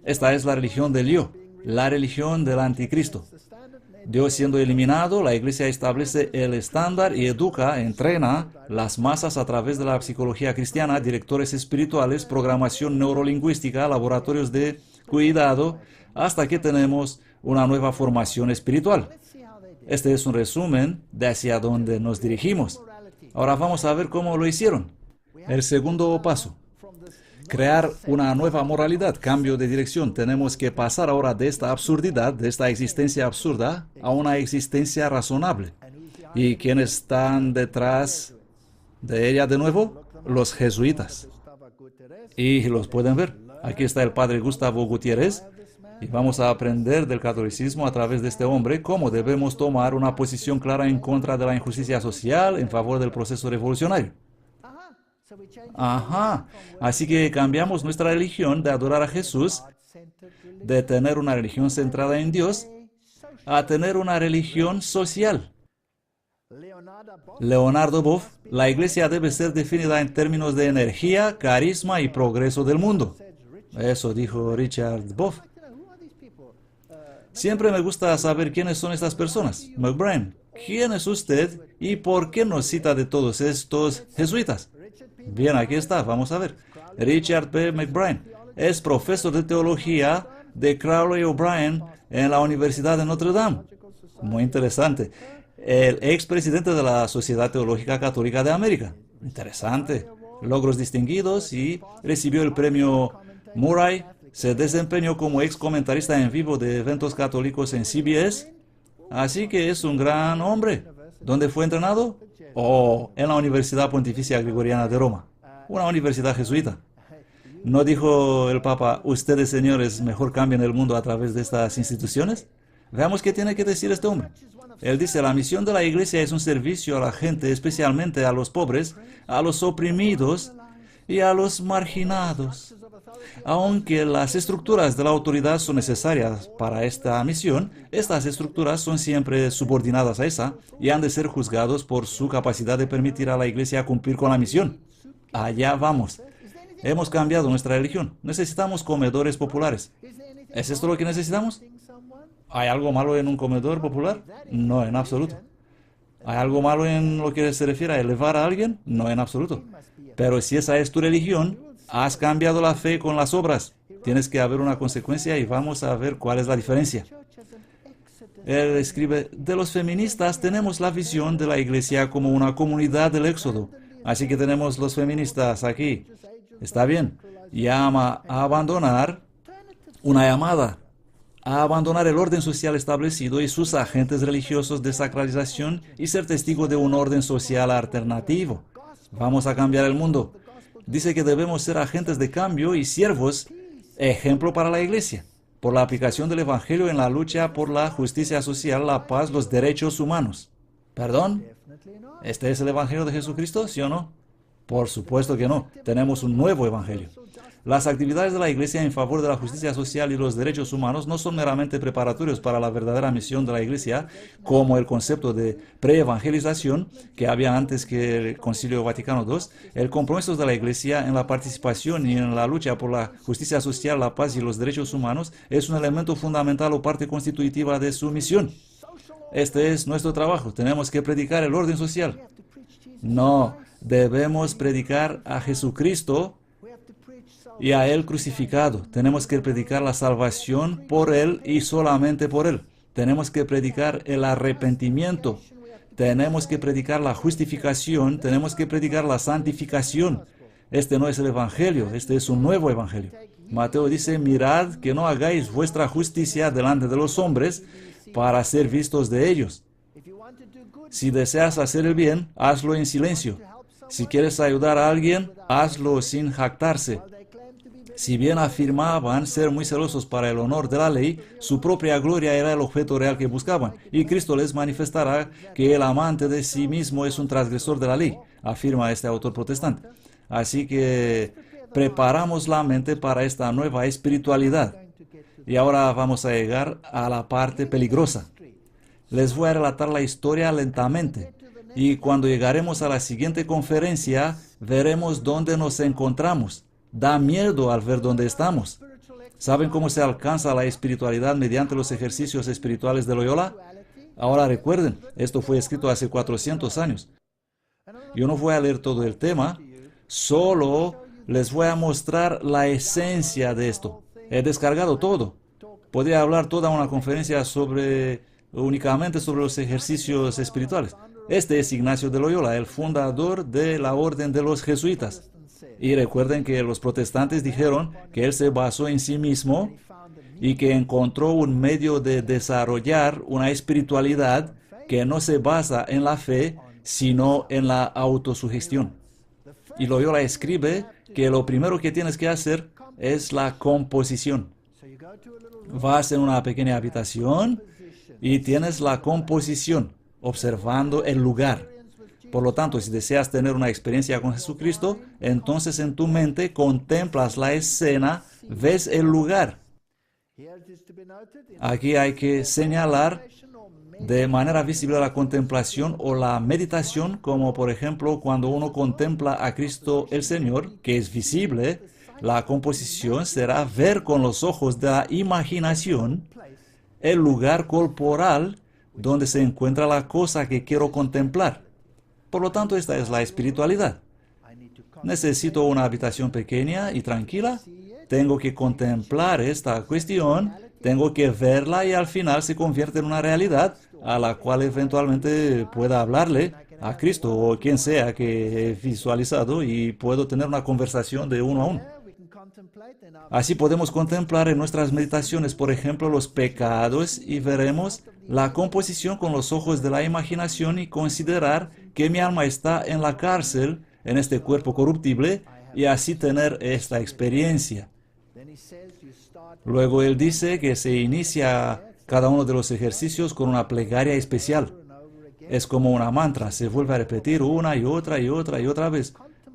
Esta es la religión del yo, la religión del anticristo. Dios siendo eliminado, la Iglesia establece el estándar y educa, entrena las masas a través de la psicología cristiana, directores espirituales, programación neurolingüística, laboratorios de cuidado, hasta que tenemos una nueva formación espiritual. Este es un resumen de hacia dónde nos dirigimos. Ahora vamos a ver cómo lo hicieron. El segundo paso. Crear una nueva moralidad, cambio de dirección. Tenemos que pasar ahora de esta absurdidad, de esta existencia absurda, a una existencia razonable. ¿Y quiénes están detrás de ella de nuevo? Los jesuitas. Y los pueden ver. Aquí está el padre Gustavo Gutiérrez. Y vamos a aprender del catolicismo a través de este hombre cómo debemos tomar una posición clara en contra de la injusticia social en favor del proceso revolucionario. Ajá, así que cambiamos nuestra religión de adorar a Jesús, de tener una religión centrada en Dios, a tener una religión social. Leonardo Boff, la iglesia debe ser definida en términos de energía, carisma y progreso del mundo. Eso dijo Richard Boff. Siempre me gusta saber quiénes son estas personas. McBride, ¿quién es usted y por qué nos cita de todos estos jesuitas? Bien, aquí está, vamos a ver. Richard P. McBride es profesor de teología de Crowley O'Brien en la Universidad de Notre Dame. Muy interesante. El expresidente de la Sociedad Teológica Católica de América. Interesante. Logros distinguidos y recibió el premio Murray. Se desempeñó como ex comentarista en vivo de eventos católicos en CBS. Así que es un gran hombre. ¿Dónde fue entrenado? Oh, en la Universidad Pontificia Gregoriana de Roma, una universidad jesuita. ¿No dijo el Papa, ustedes señores mejor cambien el mundo a través de estas instituciones? Veamos qué tiene que decir este hombre. Él dice, la misión de la Iglesia es un servicio a la gente, especialmente a los pobres, a los oprimidos y a los marginados. Aunque las estructuras de la autoridad son necesarias para esta misión, estas estructuras son siempre subordinadas a esa y han de ser juzgados por su capacidad de permitir a la Iglesia cumplir con la misión. Allá vamos. Hemos cambiado nuestra religión. Necesitamos comedores populares. ¿Es esto lo que necesitamos? ¿Hay algo malo en un comedor popular? No, en absoluto. ¿Hay algo malo en lo que se refiere a elevar a alguien? No, en absoluto. Pero si esa es tu religión, has cambiado la fe con las obras. Tienes que haber una consecuencia y vamos a ver cuál es la diferencia. Él escribe, de los feministas tenemos la visión de la Iglesia como una comunidad del Éxodo. Así que tenemos los feministas aquí. Está bien. Llama a abandonar una llamada a abandonar el orden social establecido y sus agentes religiosos de sacralización y ser testigo de un orden social alternativo. Vamos a cambiar el mundo. Dice que debemos ser agentes de cambio y siervos, ejemplo para la Iglesia, por la aplicación del Evangelio en la lucha por la justicia social, la paz, los derechos humanos. ¿Perdón? ¿Este es el Evangelio de Jesucristo, sí o no? Por supuesto que no. Tenemos un nuevo Evangelio. Las actividades de la Iglesia en favor de la justicia social y los derechos humanos no son meramente preparatorios para la verdadera misión de la Iglesia, como el concepto de preevangelización que había antes que el Concilio Vaticano II. El compromiso de la Iglesia en la participación y en la lucha por la justicia social, la paz y los derechos humanos es un elemento fundamental o parte constitutiva de su misión. Este es nuestro trabajo. Tenemos que predicar el orden social. No, Debemos predicar a Jesucristo y a Él crucificado. Tenemos que predicar la salvación por Él y solamente por Él. Tenemos que predicar el arrepentimiento. Tenemos que predicar la justificación. Tenemos que predicar la santificación. Este no es el Evangelio, este es un nuevo Evangelio. Mateo dice, mirad que no hagáis vuestra justicia delante de los hombres para ser vistos de ellos. Si deseas hacer el bien, hazlo en silencio. Si quieres ayudar a alguien, hazlo sin jactarse. Si bien afirmaban ser muy celosos para el honor de la ley, su propia gloria era el objeto real que buscaban. Y Cristo les manifestará que el amante de sí mismo es un transgresor de la ley, afirma este autor protestante. Así que preparamos la mente para esta nueva espiritualidad. Y ahora vamos a llegar a la parte peligrosa. Les voy a relatar la historia lentamente. Y cuando llegaremos a la siguiente conferencia, veremos dónde nos encontramos. Da miedo al ver dónde estamos. ¿Saben cómo se alcanza la espiritualidad mediante los ejercicios espirituales de Loyola? Ahora recuerden, esto fue escrito hace 400 años. Yo no voy a leer todo el tema, solo les voy a mostrar la esencia de esto. He descargado todo. Podría hablar toda una conferencia únicamente sobre los ejercicios espirituales. Este es Ignacio de Loyola, el fundador de la orden de los jesuitas. Y recuerden que los protestantes dijeron que él se basó en sí mismo y que encontró un medio de desarrollar una espiritualidad que no se basa en la fe, sino en la autosugestión. Y Loyola escribe que lo primero que tienes que hacer es la composición. Vas en una pequeña habitación y tienes la composición, observando el lugar. Por lo tanto, si deseas tener una experiencia con Jesucristo, entonces en tu mente contemplas la escena, ves el lugar. Aquí hay que señalar de manera visible la contemplación o la meditación, como por ejemplo cuando uno contempla a Cristo el Señor, que es visible. La composición será ver con los ojos de la imaginación el lugar corporal donde se encuentra la cosa que quiero contemplar. Por lo tanto, esta es la espiritualidad. Necesito una habitación pequeña y tranquila. Tengo que contemplar esta cuestión, tengo que verla y al final se convierte en una realidad a la cual eventualmente pueda hablarle a Cristo o quien sea que he visualizado y puedo tener una conversación de uno a uno. Así podemos contemplar en nuestras meditaciones, por ejemplo, los pecados y veremos la composición con los ojos de la imaginación y considerar que mi alma está en la cárcel, en este cuerpo corruptible, y así tener esta experiencia. Luego él dice que se inicia cada uno de los ejercicios con una plegaria especial. Es como una mantra, se vuelve a repetir una y otra y otra y otra vez.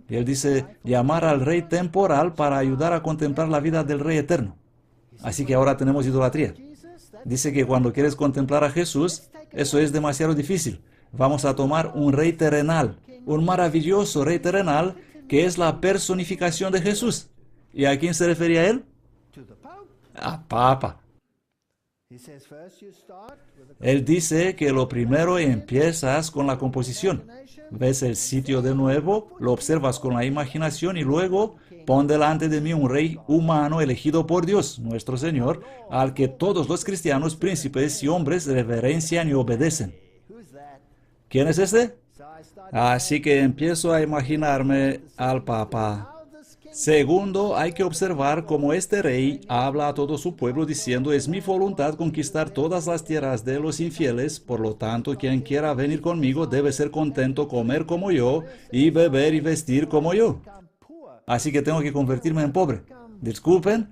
Y él dice, llamar al rey temporal para ayudar a contemplar la vida del rey eterno. Así que ahora tenemos idolatría. Dice que cuando quieres contemplar a Jesús, eso es demasiado difícil. Vamos a tomar un rey terrenal, un maravilloso rey terrenal que es la personificación de Jesús. ¿Y a quién se refería él? A Papa. Él dice que lo primero empiezas con la composición. Ves el sitio de nuevo, lo observas con la imaginación y luego pon delante de mí un rey humano elegido por Dios, nuestro Señor, al que todos los cristianos, príncipes y hombres reverencian y obedecen. ¿Quién es este? Así que empiezo a imaginarme al Papa. Segundo, hay que observar cómo este rey habla a todo su pueblo diciendo, es mi voluntad conquistar todas las tierras de los infieles, por lo tanto, quien quiera venir conmigo debe ser contento, comer como yo, y beber y vestir como yo. Así que tengo que convertirme en pobre. Disculpen,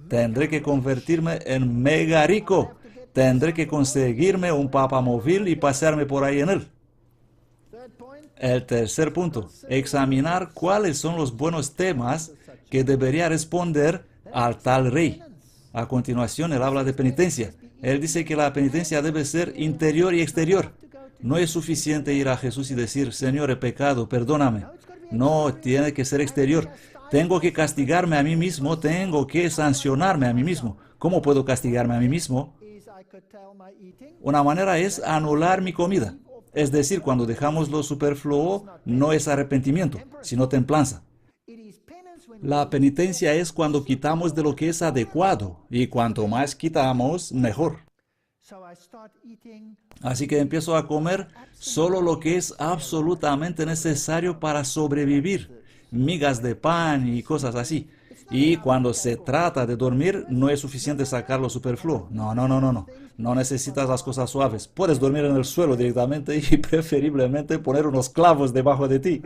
tendré que convertirme en mega rico. Tendré que conseguirme un papamóvil y pasearme por ahí en él. El tercer punto, examinar cuáles son los buenos temas que debería responder al tal rey. A continuación, él habla de penitencia. Él dice que la penitencia debe ser interior y exterior. No es suficiente ir a Jesús y decir, Señor, he pecado, perdóname. No, tiene que ser exterior. Tengo que castigarme a mí mismo, tengo que sancionarme a mí mismo. ¿Cómo puedo castigarme a mí mismo? Una manera es anular mi comida. Es decir, cuando dejamos lo superfluo, no es arrepentimiento, sino templanza. La penitencia es cuando quitamos de lo que es adecuado, y cuanto más quitamos, mejor. Así que empiezo a comer solo lo que es absolutamente necesario para sobrevivir, migas de pan y cosas así. Y cuando se trata de dormir, no es suficiente sacar lo superfluo. No. No necesitas las cosas suaves. Puedes dormir en el suelo directamente y preferiblemente poner unos clavos debajo de ti.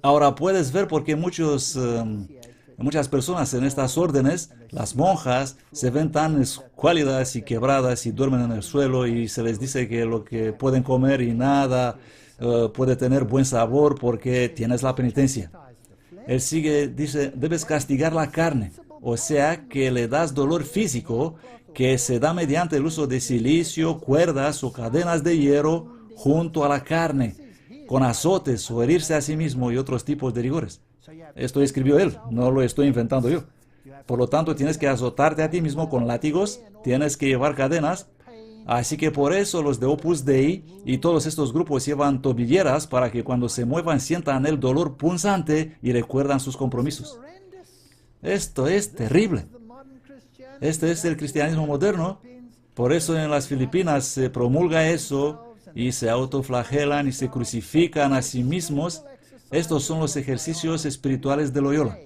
Ahora puedes ver por qué muchas personas en estas órdenes, las monjas, se ven tan escuálidas y quebradas y duermen en el suelo y se les dice que lo que pueden comer y nada puede tener buen sabor porque tienes la penitencia. Él dice, debes castigar la carne, o sea que le das dolor físico que se da mediante el uso de silicio, cuerdas o cadenas de hierro junto a la carne, con azotes o herirse a sí mismo y otros tipos de rigores. Esto escribió él, no lo estoy inventando yo. Por lo tanto, tienes que azotarte a ti mismo con látigos, tienes que llevar cadenas. Así que por eso los de Opus Dei y todos estos grupos llevan tobilleras para que cuando se muevan sientan el dolor punzante y recuerdan sus compromisos. Esto es terrible. Este es el cristianismo moderno. Por eso en las Filipinas se promulga eso y se autoflagelan y se crucifican a sí mismos. Estos son los ejercicios espirituales de Loyola.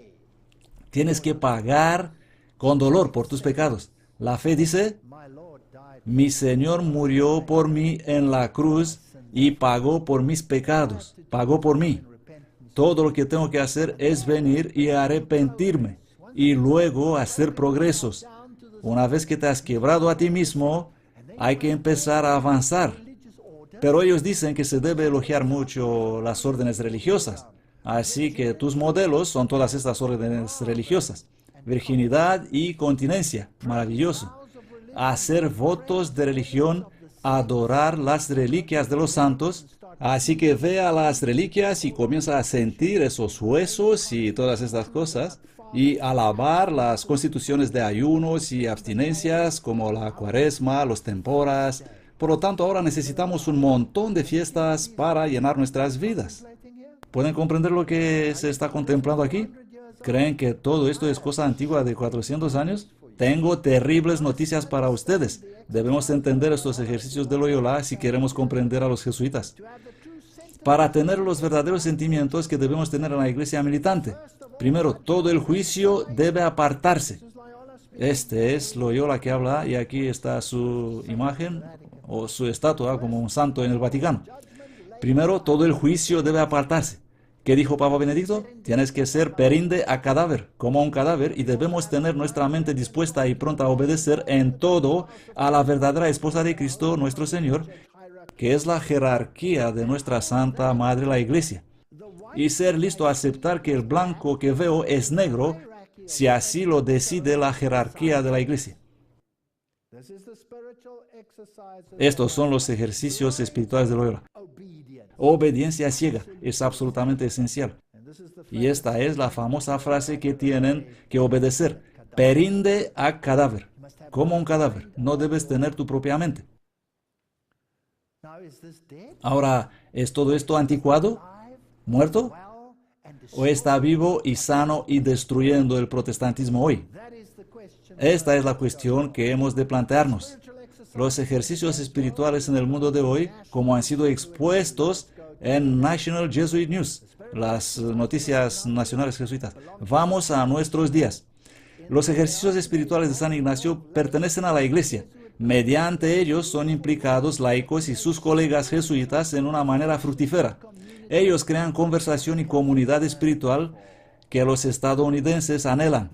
Tienes que pagar con dolor por tus pecados. La fe dice, mi Señor murió por mí en la cruz y pagó por mis pecados, pagó por mí. Todo lo que tengo que hacer es venir y arrepentirme y luego hacer progresos. Una vez que te has quebrado a ti mismo, hay que empezar a avanzar. Pero ellos dicen que se debe elogiar mucho las órdenes religiosas. Así que tus modelos son todas estas órdenes religiosas. Virginidad y continencia. Maravilloso. Hacer votos de religión, adorar las reliquias de los santos. Así que ve a las reliquias y comienza a sentir esos huesos y todas estas cosas. Y alabar las constituciones de ayunos y abstinencias como la cuaresma, los temporas. Por lo tanto, ahora necesitamos un montón de fiestas para llenar nuestras vidas. ¿Pueden comprender lo que se está contemplando aquí? ¿Creen que todo esto es cosa antigua de 400 años? Tengo terribles noticias para ustedes. Debemos entender estos ejercicios de Loyola si queremos comprender a los jesuitas. Para tener los verdaderos sentimientos que debemos tener en la iglesia militante, primero, todo el juicio debe apartarse. Este es Loyola que habla, y aquí está su imagen o su estatua como un santo en el Vaticano. Primero, todo el juicio debe apartarse. ¿Qué dijo Papa Benedicto? Tienes que ser perinde a cadáver, como un cadáver, y debemos tener nuestra mente dispuesta y pronta a obedecer en todo a la verdadera esposa de Cristo, nuestro Señor, que es la jerarquía de nuestra Santa Madre la Iglesia. Y ser listo a aceptar que el blanco que veo es negro, si así lo decide la jerarquía de la Iglesia. Estos son los ejercicios espirituales de Loyola. Obediencia ciega es absolutamente esencial. Y esta es la famosa frase que tienen que obedecer. Perinde a cadáver. Como un cadáver. No debes tener tu propia mente. Ahora, ¿es todo esto anticuado? ¿Muerto? ¿O está vivo y sano y destruyendo el protestantismo hoy? Esta es la cuestión que hemos de plantearnos. Los ejercicios espirituales en el mundo de hoy, como han sido expuestos en National Jesuit News, las noticias nacionales jesuitas. Vamos a nuestros días. Los ejercicios espirituales de San Ignacio pertenecen a la Iglesia. Mediante ellos son implicados laicos y sus colegas jesuitas en una manera fructífera. Ellos crean conversación y comunidad espiritual que los estadounidenses anhelan.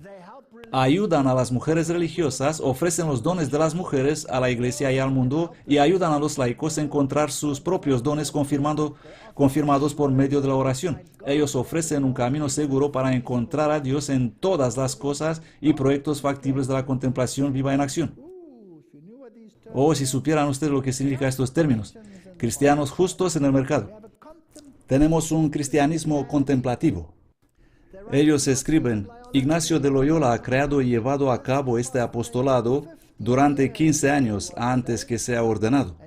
Ayudan a las mujeres religiosas, ofrecen los dones de las mujeres a la Iglesia y al mundo, y ayudan a los laicos a encontrar sus propios dones confirmados por medio de la oración. Ellos ofrecen un camino seguro para encontrar a Dios en todas las cosas y proyectos factibles de la contemplación viva en acción. Oh, si supieran ustedes lo que significan estos términos. Cristianos justos en el mercado. Tenemos un cristianismo contemplativo. Ellos escriben, Ignacio de Loyola ha creado y llevado a cabo este apostolado durante 15 años antes que sea ordenado.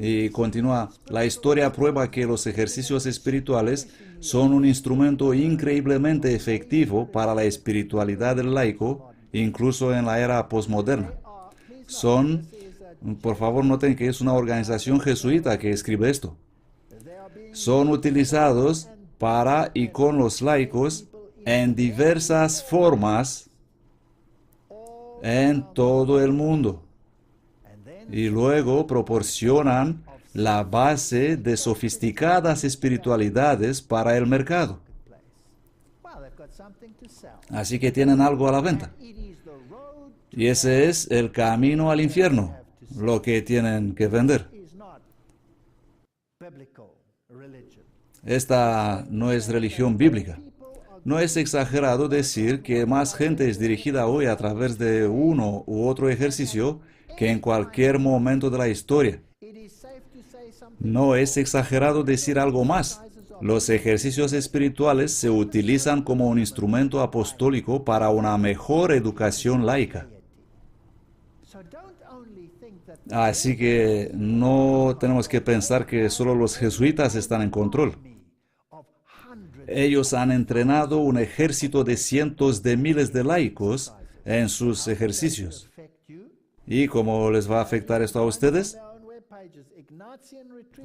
Y continúa, la historia prueba que los ejercicios espirituales son un instrumento increíblemente efectivo para la espiritualidad del laico, incluso en la era posmoderna. Son, por favor noten que es una organización jesuita que escribe esto. Son utilizados para y con los laicos en diversas formas en todo el mundo. Y luego proporcionan la base de sofisticadas espiritualidades para el mercado. Así que tienen algo a la venta. Y ese es el camino al infierno, lo que tienen que vender. Esta no es religión bíblica. No es exagerado decir que más gente es dirigida hoy a través de uno u otro ejercicio que en cualquier momento de la historia. No es exagerado decir algo más. Los ejercicios espirituales se utilizan como un instrumento apostólico para una mejor educación laica. Así que no tenemos que pensar que solo los jesuitas están en control. Ellos han entrenado un ejército de cientos de miles de laicos en sus ejercicios. ¿Y cómo les va a afectar esto a ustedes?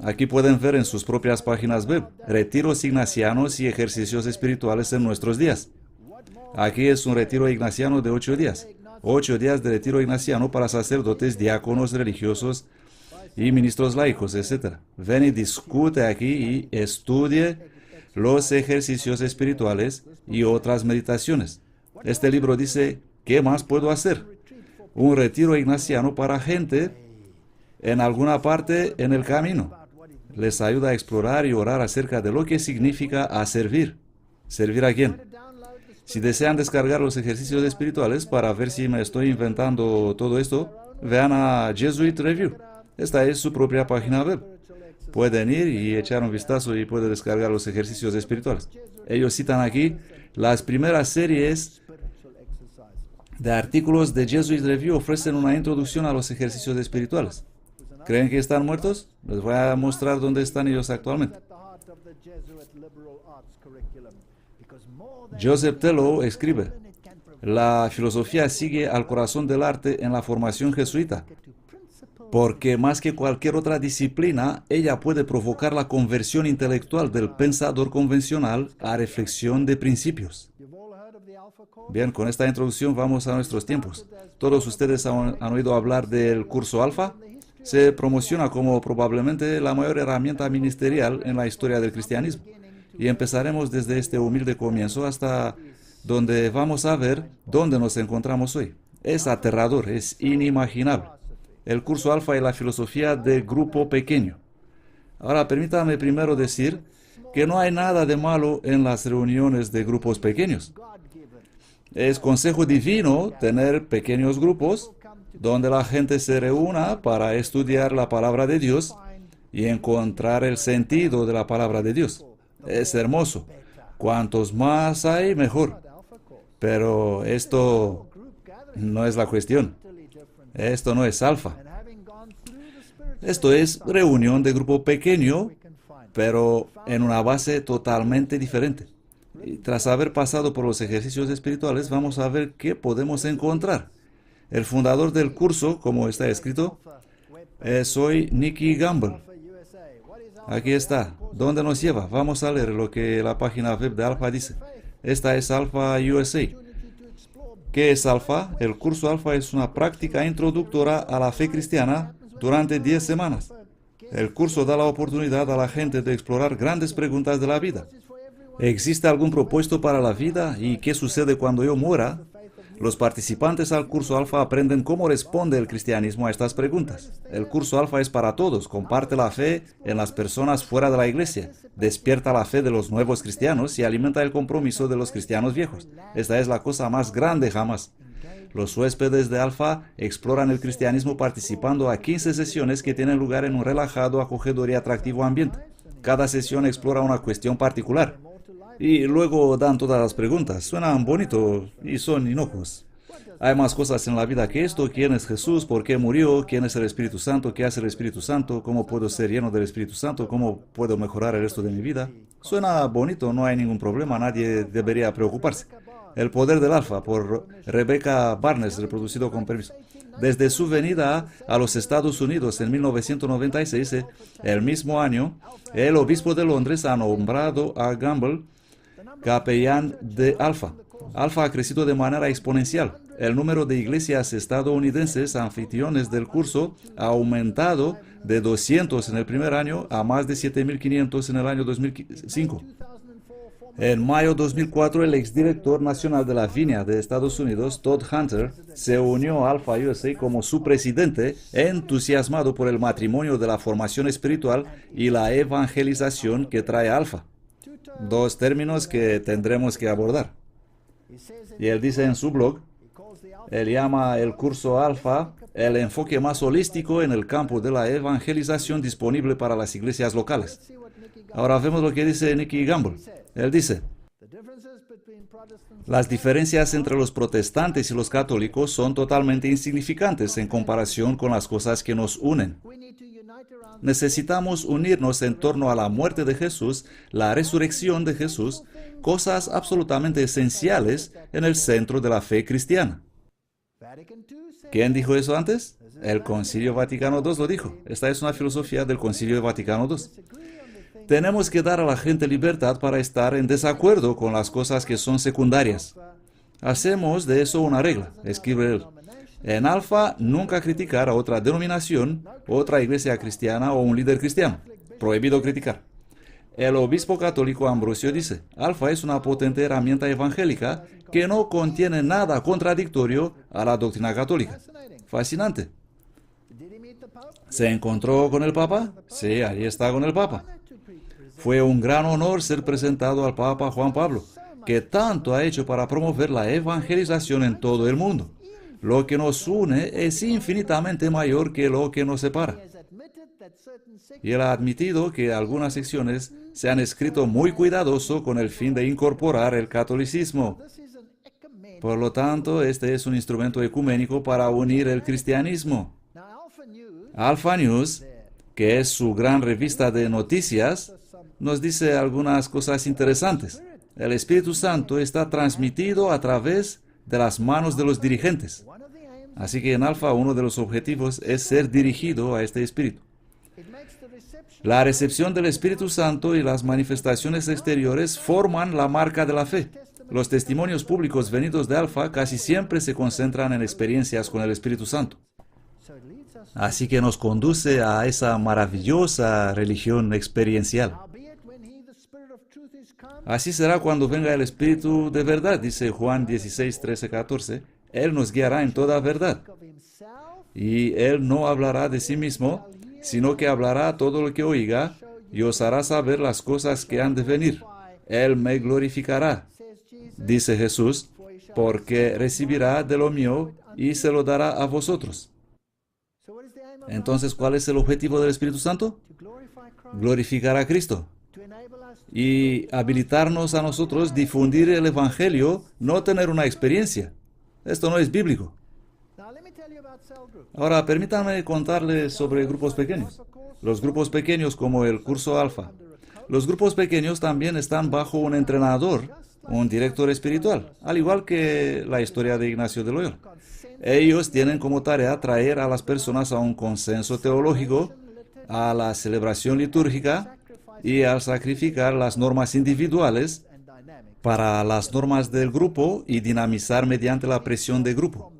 Aquí pueden ver en sus propias páginas web, retiros ignacianos y ejercicios espirituales en nuestros días. Aquí es un retiro ignaciano de 8 días. 8 días de retiro ignaciano para sacerdotes, diáconos, religiosos y ministros laicos, etc. Ven y discute aquí y estudie los ejercicios espirituales y otras meditaciones. Este libro dice, ¿qué más puedo hacer? Un retiro ignaciano para gente en alguna parte en el camino. Les ayuda a explorar y orar acerca de lo que significa a servir. ¿Servir a quién? Si desean descargar los ejercicios espirituales para ver si me estoy inventando todo esto, vean a Jesuit Review. Esta es su propia página web. Pueden ir y echar un vistazo y pueden descargar los ejercicios espirituales. Ellos citan aquí las primeras series de artículos de Jesuit Review ofrecen una introducción a los ejercicios espirituales. ¿Creen que están muertos? Les voy a mostrar dónde están ellos actualmente. Joseph Tello escribe, la filosofía sigue al corazón del arte en la formación jesuita, porque más que cualquier otra disciplina, ella puede provocar la conversión intelectual del pensador convencional a reflexión de principios. Bien, con esta introducción vamos a nuestros tiempos. ¿Todos ustedes han oído hablar del curso Alfa? Se promociona como probablemente la mayor herramienta ministerial en la historia del cristianismo. Y empezaremos desde este humilde comienzo hasta donde vamos a ver dónde nos encontramos hoy. Es aterrador, es inimaginable. El curso Alfa y la filosofía de grupo pequeño. Ahora, permítame primero decir que no hay nada de malo en las reuniones de grupos pequeños. Es consejo divino tener pequeños grupos donde la gente se reúna para estudiar la palabra de Dios y encontrar el sentido de la palabra de Dios. Es hermoso. Cuantos más hay, mejor. Pero esto no es la cuestión. Esto no es Alfa. Esto es reunión de grupo pequeño, pero en una base totalmente diferente. Y tras haber pasado por los ejercicios espirituales, vamos a ver qué podemos encontrar. El fundador del curso, como está escrito, soy Nicky Gamble. Aquí está. ¿Dónde nos lleva? Vamos a leer lo que la página web de Alfa dice. Esta es Alfa USA. ¿Qué es Alfa? El curso Alfa es una práctica introductoria a la fe cristiana durante 10 semanas. El curso da la oportunidad a la gente de explorar grandes preguntas de la vida. ¿Existe algún propósito para la vida? ¿Y qué sucede cuando yo muera? Los participantes al curso Alfa aprenden cómo responde el cristianismo a estas preguntas. El curso Alfa es para todos, comparte la fe en las personas fuera de la iglesia, despierta la fe de los nuevos cristianos y alimenta el compromiso de los cristianos viejos. Esta es la cosa más grande jamás. Los huéspedes de Alfa exploran el cristianismo participando a 15 sesiones que tienen lugar en un relajado, acogedor y atractivo ambiente. Cada sesión explora una cuestión particular. Y luego dan todas las preguntas. Suenan bonito y son inocuos. Hay más cosas en la vida que esto. ¿Quién es Jesús? ¿Por qué murió? ¿Quién es el Espíritu Santo? ¿Qué hace el Espíritu Santo? ¿Cómo puedo ser lleno del Espíritu Santo? ¿Cómo puedo mejorar el resto de mi vida? Suena bonito, no hay ningún problema, nadie debería preocuparse. El poder del alfa, por Rebecca Barnes, reproducido con permiso. Desde su venida a los Estados Unidos en 1996, el mismo año, el obispo de Londres ha nombrado a Gamble capellán de Alfa. Alfa ha crecido de manera exponencial. El número de iglesias estadounidenses anfitriones del curso ha aumentado de 200 en el primer año a más de 7.500 en el año 2005. En mayo de 2004, el exdirector nacional de la Viña de Estados Unidos, Todd Hunter, se unió a Alpha USA como su presidente, entusiasmado por el matrimonio de la formación espiritual y la evangelización que trae Alpha. Dos términos que tendremos que abordar. Y él dice en su blog, él llama el curso Alpha el enfoque más holístico en el campo de la evangelización disponible para las iglesias locales. Ahora vemos lo que dice Nicky Gamble. Él dice, las diferencias entre los protestantes y los católicos son totalmente insignificantes en comparación con las cosas que nos unen. Necesitamos unirnos en torno a la muerte de Jesús, la resurrección de Jesús, cosas absolutamente esenciales en el centro de la fe cristiana. ¿Quién dijo eso antes? El Concilio Vaticano II lo dijo. Esta es una filosofía del Concilio Vaticano II. Tenemos que dar a la gente libertad para estar en desacuerdo con las cosas que son secundarias. Hacemos de eso una regla, escribe él. En Alfa, nunca criticar a otra denominación, otra iglesia cristiana o un líder cristiano. Prohibido criticar. El obispo católico Ambrosio dice, Alfa es una potente herramienta evangélica que no contiene nada contradictorio a la doctrina católica. Fascinante. ¿Se encontró con el Papa? Sí, ahí está con el Papa. Fue un gran honor ser presentado al Papa Juan Pablo, que tanto ha hecho para promover la evangelización en todo el mundo. Lo que nos une es infinitamente mayor que lo que nos separa. Y él ha admitido que algunas secciones se han escrito muy cuidadoso con el fin de incorporar el catolicismo. Por lo tanto, este es un instrumento ecuménico para unir el cristianismo. Alpha News, que es su gran revista de noticias, nos dice algunas cosas interesantes. El Espíritu Santo está transmitido a través de las manos de los dirigentes. Así que en Alfa uno de los objetivos es ser dirigido a este Espíritu. La recepción del Espíritu Santo y las manifestaciones exteriores forman la marca de la fe. Los testimonios públicos venidos de Alfa casi siempre se concentran en experiencias con el Espíritu Santo. Así que nos conduce a esa maravillosa religión experiencial. Así será cuando venga el Espíritu de verdad, dice Juan 16, 13, 14. Él nos guiará en toda verdad. Y Él no hablará de sí mismo, sino que hablará todo lo que oiga y os hará saber las cosas que han de venir. Él me glorificará, dice Jesús, porque recibirá de lo mío y se lo dará a vosotros. Entonces, ¿cuál es el objetivo del Espíritu Santo? Glorificar a Cristo y habilitarnos a nosotros difundir el Evangelio, no tener una experiencia. Esto no es bíblico. Ahora, permítanme contarles sobre grupos pequeños. Los grupos pequeños como el curso Alfa. Los grupos pequeños también están bajo un entrenador, un director espiritual, al igual que la historia de Ignacio de Loyola. Ellos tienen como tarea traer a las personas a un consenso teológico, a la celebración litúrgica y al sacrificar las normas individuales para las normas del grupo y dinamizar mediante la presión de grupo.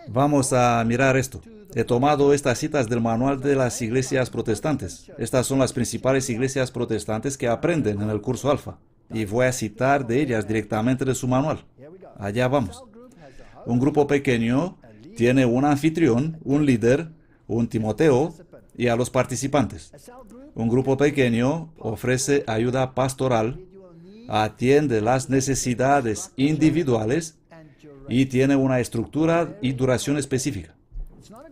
Vamos a mirar esto. He tomado estas citas del manual de las iglesias protestantes. Estas son las principales iglesias protestantes que aprenden en el curso Alfa. Y voy a citar de ellas directamente de su manual. Allá vamos. Un grupo pequeño tiene un anfitrión, un líder, un Timoteo y a los participantes. Un grupo pequeño ofrece ayuda pastoral, atiende las necesidades individuales y tiene una estructura y duración específica.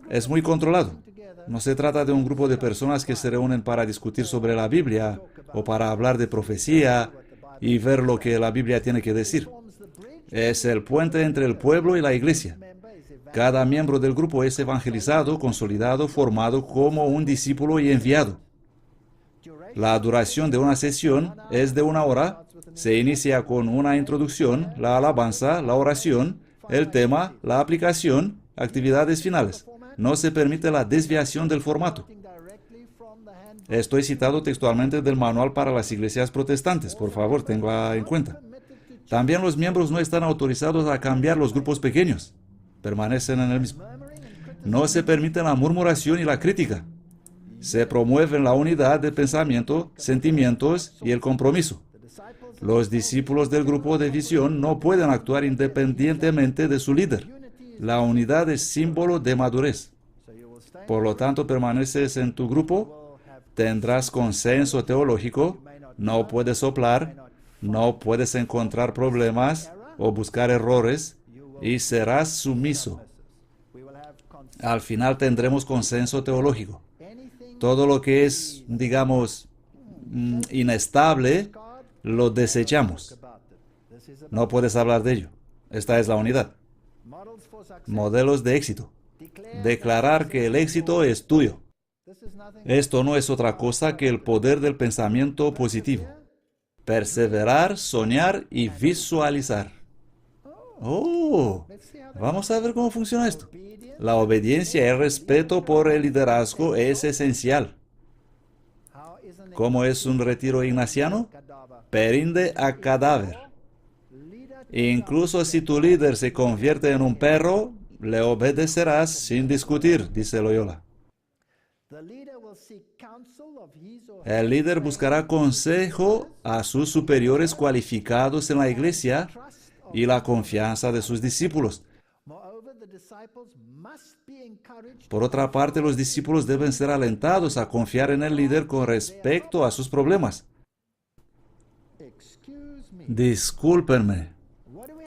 Es muy controlado. No se trata de un grupo de personas que se reúnen para discutir sobre la Biblia o para hablar de profecía y ver lo que la Biblia tiene que decir. Es el puente entre el pueblo y la iglesia. Cada miembro del grupo es evangelizado, consolidado, formado como un discípulo y enviado. La duración de una sesión es de 1 hora. Se inicia con una introducción, la alabanza, la oración, el tema, la aplicación, actividades finales. No se permite la desviación del formato. Estoy citado textualmente del manual para las iglesias protestantes. Por favor, tenga en cuenta. También los miembros no están autorizados a cambiar los grupos pequeños. Permanecen en el mismo. No se permite la murmuración y la crítica. Se promueven la unidad de pensamiento, sentimientos y el compromiso. Los discípulos del grupo de visión no pueden actuar independientemente de su líder. La unidad es símbolo de madurez. Por lo tanto, permaneces en tu grupo, tendrás consenso teológico, no puedes soplar, no puedes encontrar problemas o buscar errores y serás sumiso. Al final tendremos consenso teológico. Todo lo que es, digamos, inestable, lo desechamos. No puedes hablar de ello. Esta es la unidad. Modelos de éxito. Declarar que el éxito es tuyo. Esto no es otra cosa que el poder del pensamiento positivo. Perseverar, soñar y visualizar. Oh, vamos a ver cómo funciona esto. La obediencia y el respeto por el liderazgo es esencial. ¿Cómo es un retiro ignaciano? Perinde a cadáver. Incluso si tu líder se convierte en un perro, le obedecerás sin discutir, dice Loyola. El líder buscará consejo a sus superiores cualificados en la iglesia y la confianza de sus discípulos. Por otra parte, los discípulos deben ser alentados a confiar en el líder con respecto a sus problemas. Discúlpenme.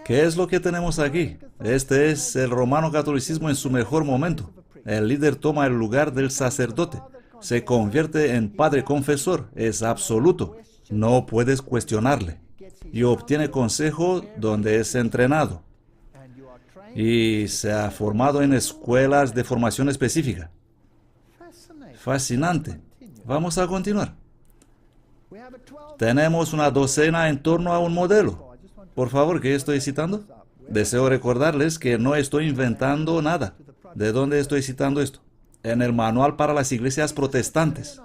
¿Qué es lo que tenemos aquí? Este es el romano catolicismo en su mejor momento. El líder toma el lugar del sacerdote. Se convierte en padre confesor. Es absoluto. No puedes cuestionarle. Y obtiene consejo donde es entrenado. Y se ha formado en escuelas de formación específica. Fascinante. Vamos a continuar. Tenemos una docena en torno a un modelo. Por favor, ¿qué estoy citando? Deseo recordarles que no estoy inventando nada. ¿De dónde estoy citando esto? En el manual para las iglesias protestantes.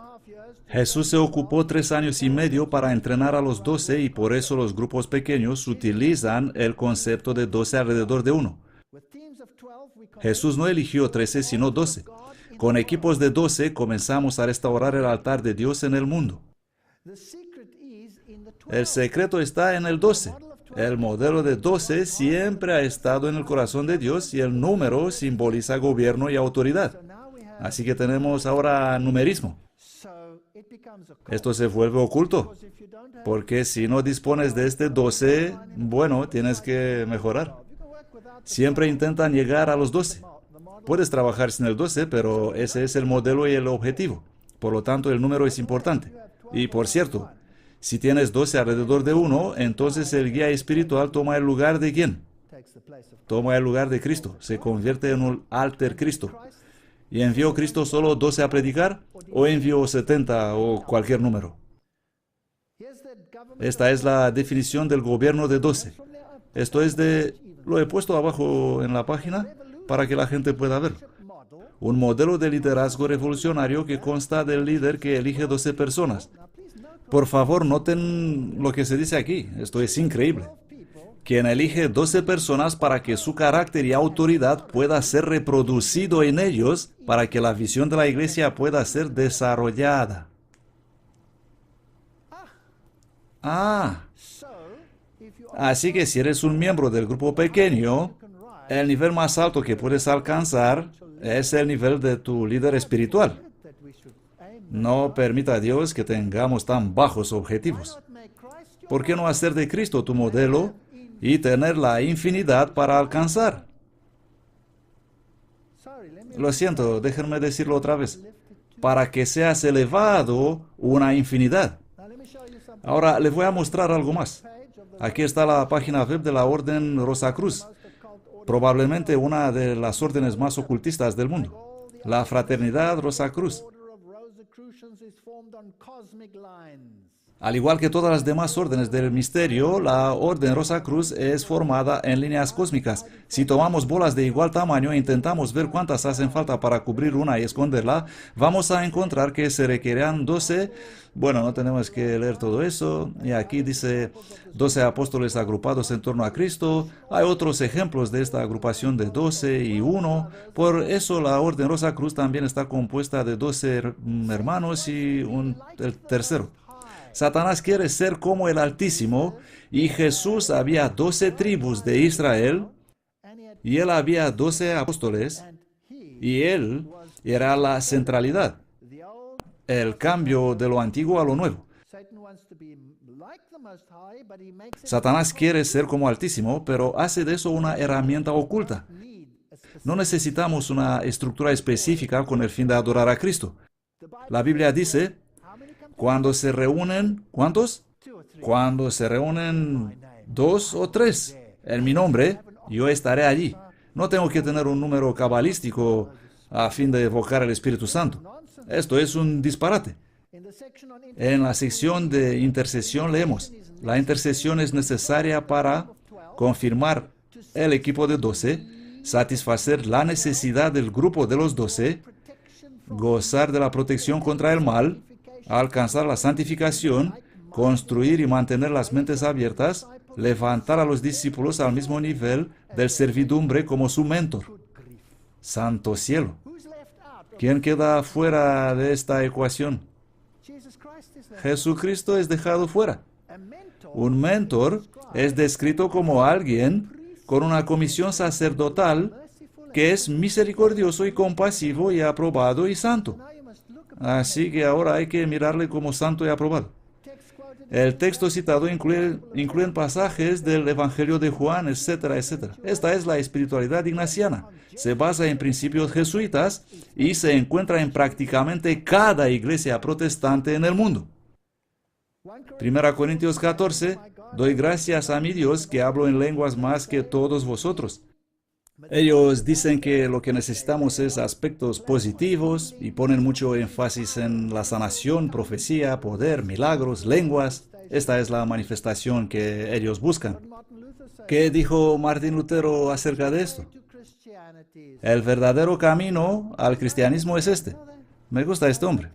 Jesús se ocupó 3 años y medio para entrenar a los 12 y por eso los grupos pequeños utilizan el concepto de 12 alrededor de uno. Jesús no eligió 13 sino 12. Con equipos de 12 comenzamos a restaurar el altar de Dios en el mundo. El secreto está en el 12. El modelo de 12 siempre ha estado en el corazón de Dios y el número simboliza gobierno y autoridad. Así que tenemos ahora numerismo. Esto se vuelve oculto, porque si no dispones de este 12, bueno, tienes que mejorar. Siempre intentan llegar a los 12. Puedes trabajar sin el 12, pero ese es el modelo y el objetivo. Por lo tanto, el número es importante. Y por cierto, si tienes 12 alrededor de uno, entonces el guía espiritual toma el lugar de ¿quién? Toma el lugar de Cristo. Se convierte en un alter Cristo. ¿Y envió Cristo solo 12 a predicar? ¿O envió 70 o cualquier número? Esta es la definición del gobierno de 12. Esto es lo he puesto abajo en la página para que la gente pueda ver. Un modelo de liderazgo revolucionario que consta del líder que elige 12 personas. Por favor, noten lo que se dice aquí. Esto es increíble. Quien elige 12 personas para que su carácter y autoridad pueda ser reproducido en ellos, para que la visión de la iglesia pueda ser desarrollada. Así que si eres un miembro del grupo pequeño, el nivel más alto que puedes alcanzar es el nivel de tu líder espiritual. No permita a Dios que tengamos tan bajos objetivos. ¿Por qué no hacer de Cristo tu modelo y tener la infinidad para alcanzar? Lo siento, déjenme decirlo otra vez. Para que seas elevado una infinidad. Ahora, les voy a mostrar algo más. Aquí está la página web de la Orden Rosacruz. probablemente una de las órdenes más ocultistas del mundo, la Fraternidad Rosacruz. Al igual que todas las demás órdenes del misterio, la Orden Rosacruz es formada en líneas cósmicas. Si tomamos bolas de igual tamaño e intentamos ver cuántas hacen falta para cubrir una y esconderla, vamos a encontrar que se requerirán 12. Bueno, no tenemos que leer todo eso. Y aquí dice 12 apóstoles agrupados en torno a Cristo. Hay otros ejemplos de esta agrupación de 12 y 1. Por eso la Orden Rosacruz también está compuesta de 12 hermanos y el tercero. Satanás quiere ser como el Altísimo, y Jesús había 12 tribus de Israel, y él había 12 apóstoles, y él era la centralidad, el cambio de lo antiguo a lo nuevo. Satanás quiere ser como Altísimo, pero hace de eso una herramienta oculta. No necesitamos una estructura específica con el fin de adorar a Cristo. La Biblia dice, cuando se reúnen, ¿cuántos? Cuando se reúnen 2 o 3 en mi nombre, yo estaré allí. No tengo que tener un número cabalístico a fin de evocar el Espíritu Santo. Esto es un disparate. En la sección de intercesión leemos, la intercesión es necesaria para confirmar el equipo de 12, satisfacer la necesidad del grupo de los 12, gozar de la protección contra el mal, alcanzar la santificación, construir y mantener las mentes abiertas, levantar a los discípulos al mismo nivel del servidumbre como su mentor. Santo cielo. ¿Quién queda fuera de esta ecuación? Jesucristo es dejado fuera. Un mentor es descrito como alguien con una comisión sacerdotal que es misericordioso y compasivo y aprobado y santo. Así que ahora hay que mirarle como santo y aprobado. El texto citado incluye pasajes del Evangelio de Juan, etcétera, etcétera. Esta es la espiritualidad ignaciana. Se basa en principios jesuitas y se encuentra en prácticamente cada iglesia protestante en el mundo. 1 Corintios 14, doy gracias a mi Dios que hablo en lenguas más que todos vosotros. Ellos dicen que lo que necesitamos es aspectos positivos y ponen mucho énfasis en la sanación, profecía, poder, milagros, lenguas. Esta es la manifestación que ellos buscan. ¿Qué dijo Martín Lutero acerca de esto? El verdadero camino al cristianismo es este. Me gusta este hombre.